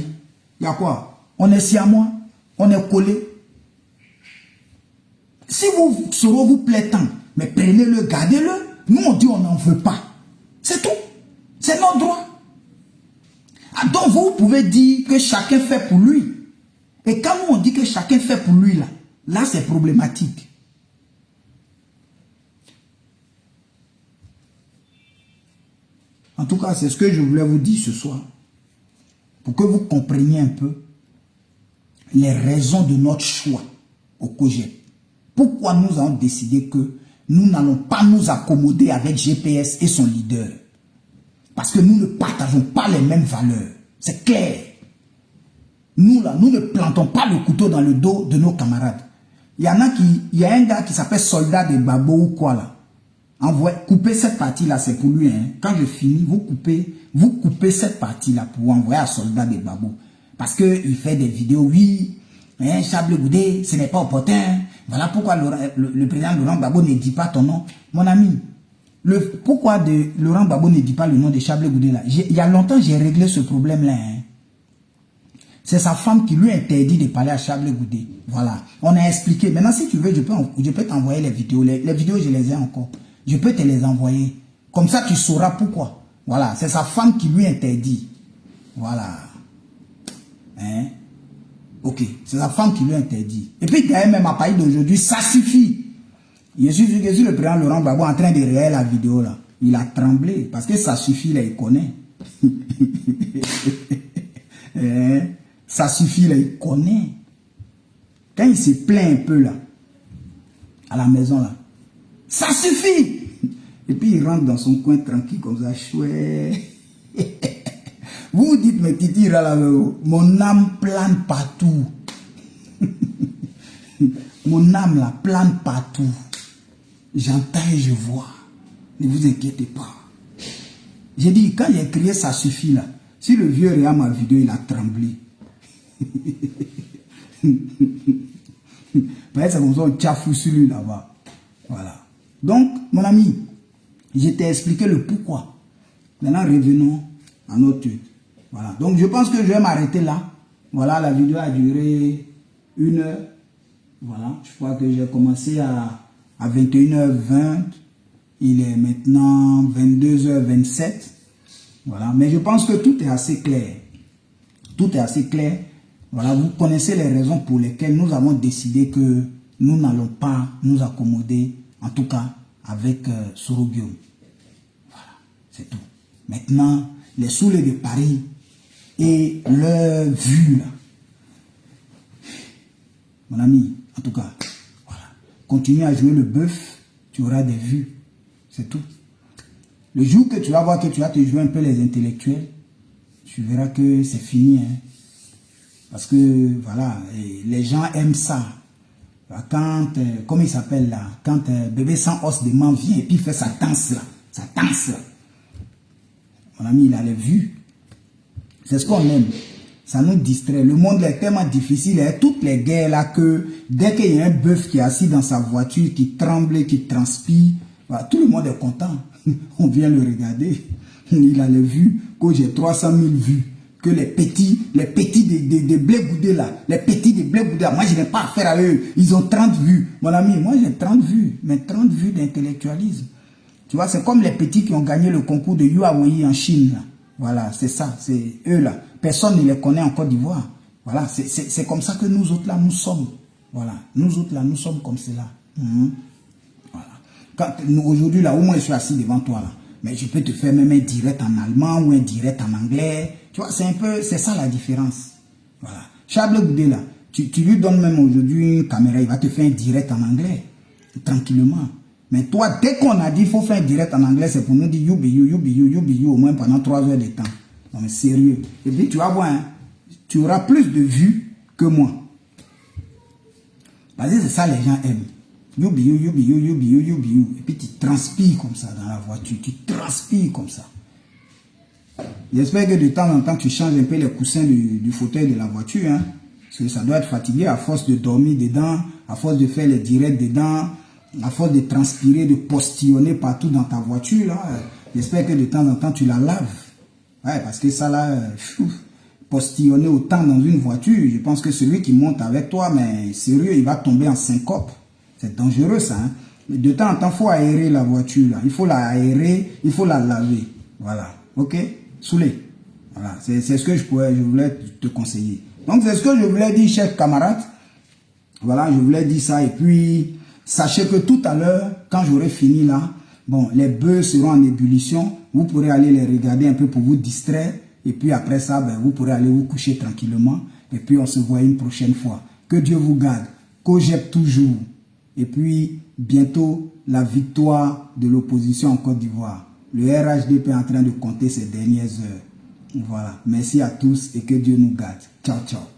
Il y a quoi? On est si à moi. On est collé. Si vous Soro vous plaît tant, mais prenez-le, gardez-le. Nous on dit on n'en veut pas. C'est tout. C'est notre droit. Ah, donc vous pouvez dire que chacun fait pour lui. Et quand nous on dit que chacun fait pour lui, là c'est problématique. En tout cas, c'est ce que je voulais vous dire ce soir. Pour que vous compreniez un peu les raisons de notre choix au COJEP. Pourquoi nous avons décidé que nous n'allons pas nous accommoder avec GPS et son leader. Parce que nous ne partageons pas les mêmes valeurs. C'est clair. Nous, là, nous ne plantons pas le couteau dans le dos de nos camarades. Il y a un gars qui s'appelle Soldat de Babo ou quoi là. Coupez cette partie-là, c'est pour lui. Hein. Quand je finis, vous coupez cette partie-là pour envoyer à Soldat de Babo. Parce qu'il fait des vidéos, oui, hein, Chablé Goudé, ce n'est pas opportun. Voilà pourquoi le président Laurent Gbagbo ne dit pas ton nom. Mon ami, pourquoi Laurent Gbagbo ne dit pas le nom de Chablé Goudé là? Il y a longtemps, j'ai réglé ce problème-là. Hein. C'est sa femme qui lui interdit de parler à Chablé Goudé. Voilà. On a expliqué. Maintenant, si tu veux, je peux t'envoyer les vidéos. Les vidéos, je les ai encore. Je peux te les envoyer. Comme ça, tu sauras pourquoi. Voilà. C'est sa femme qui lui interdit. Voilà. Hein? Ok. C'est sa femme qui lui interdit. Et puis, d'ailleurs, même à partir d'aujourd'hui, ça suffit. Je suis le président Laurent Gbagbo en train de réaliser la vidéo là. Il a tremblé. Parce que ça suffit là, il connaît. Hein? Ça suffit là, il connaît. Quand il se plaint un peu là, à la maison là, ça suffit. Et puis il rentre dans son coin tranquille comme ça, chouette. Vous vous dites, mais Titi, là, mon âme plane partout. Mon âme là plane partout. J'entends et je vois. Ne vous inquiétez pas. J'ai dit, quand j'ai crié ça suffit là, si le vieux regarde ma vidéo, il a tremblé. C'est comme ça, on tchafou sur lui là-bas. Voilà. Donc, mon ami, je t'ai expliqué le pourquoi. Maintenant, revenons à notre truc. Voilà. Donc, je pense que je vais m'arrêter là. Voilà, la vidéo a duré 1 heure. Voilà. Je crois que j'ai commencé à 21h20. Il est maintenant 22h27. Voilà. Mais je pense que tout est assez clair. Tout est assez clair. Voilà, vous connaissez les raisons pour lesquelles nous avons décidé que nous n'allons pas nous accommoder, en tout cas avec Sorobium. Voilà, c'est tout. Maintenant, les Soulés de Paris et leur vue là. Mon ami, en tout cas, voilà. Continue à jouer le bœuf, tu auras des vues. C'est tout. Le jour que tu vas voir que tu vas te jouer un peu les intellectuels, tu verras que c'est fini. Hein. Parce que, voilà, les gens aiment ça. Quand, comment il s'appelle là, quand bébé sans os de main vient et puis il fait sa danse là, mon ami, il a les vues. C'est ce qu'on aime. Ça nous distrait. Le monde est tellement difficile. Il y a toutes les guerres là que dès qu'il y a un bœuf qui est assis dans sa voiture, qui tremble, qui transpire, voilà, tout le monde est content. On vient le regarder. Il a les vues, que j'ai 300 000 vues. Que les petits des blé goudés là, les petits des blé goudés, moi je n'ai pas affaire à eux, ils ont 30 vues. Mon ami, moi j'ai 30 vues, mais 30 vues d'intellectualisme. Tu vois, c'est comme les petits qui ont gagné le concours de Huawei en Chine. Là. Voilà, c'est ça, c'est eux là. Personne ne les connaît en Côte d'Ivoire. Voilà, c'est comme ça que nous autres là, nous sommes. Voilà, nous autres là, nous sommes comme cela. Voilà. Aujourd'hui là, au moins je suis assis devant toi là. Mais je peux te faire même un direct en allemand ou un direct en anglais. Tu vois, c'est un peu, c'est ça la différence. Voilà. Charles Goudé là, tu lui donnes même aujourd'hui une caméra, il va te faire un direct en anglais. Tranquillement. Mais toi, dès qu'on a dit qu'il faut faire un direct en anglais, c'est pour nous dire you, au moins pendant 3 heures de temps. Non mais sérieux. Et puis tu vas voir, hein, tu auras plus de vues que moi. Parce que c'est ça les gens aiment. You. Et puis tu transpires comme ça dans la voiture. Tu transpires comme ça. J'espère que de temps en temps, tu changes un peu les coussins du fauteuil de la voiture. Hein, parce que ça doit être fatigué à force de dormir dedans, à force de faire les directs dedans, à force de transpirer, de postillonner partout dans ta voiture. J'espère que de temps en temps, tu la laves. Ouais, parce que ça là, postillonner autant dans une voiture, je pense que celui qui monte avec toi, mais sérieux, il va tomber en syncope. C'est dangereux ça. Hein? Mais de temps en temps, il faut aérer la voiture. Là. Il faut la aérer, il faut la laver. Voilà. Ok? Soulé. Voilà. C'est ce que je voulais te conseiller. Donc, c'est ce que je voulais dire, chers camarades. Voilà, je voulais dire ça. Et puis, sachez que tout à l'heure, quand j'aurai fini là, bon, les bœufs seront en ébullition. Vous pourrez aller les regarder un peu pour vous distraire. Et puis après ça, ben, vous pourrez aller vous coucher tranquillement. Et puis, on se voit une prochaine fois. Que Dieu vous garde. Qu'Ojep toujours. Et puis, bientôt, la victoire de l'opposition en Côte d'Ivoire. Le RHDP est en train de compter ses dernières heures. Voilà. Merci à tous et que Dieu nous garde. Ciao, ciao.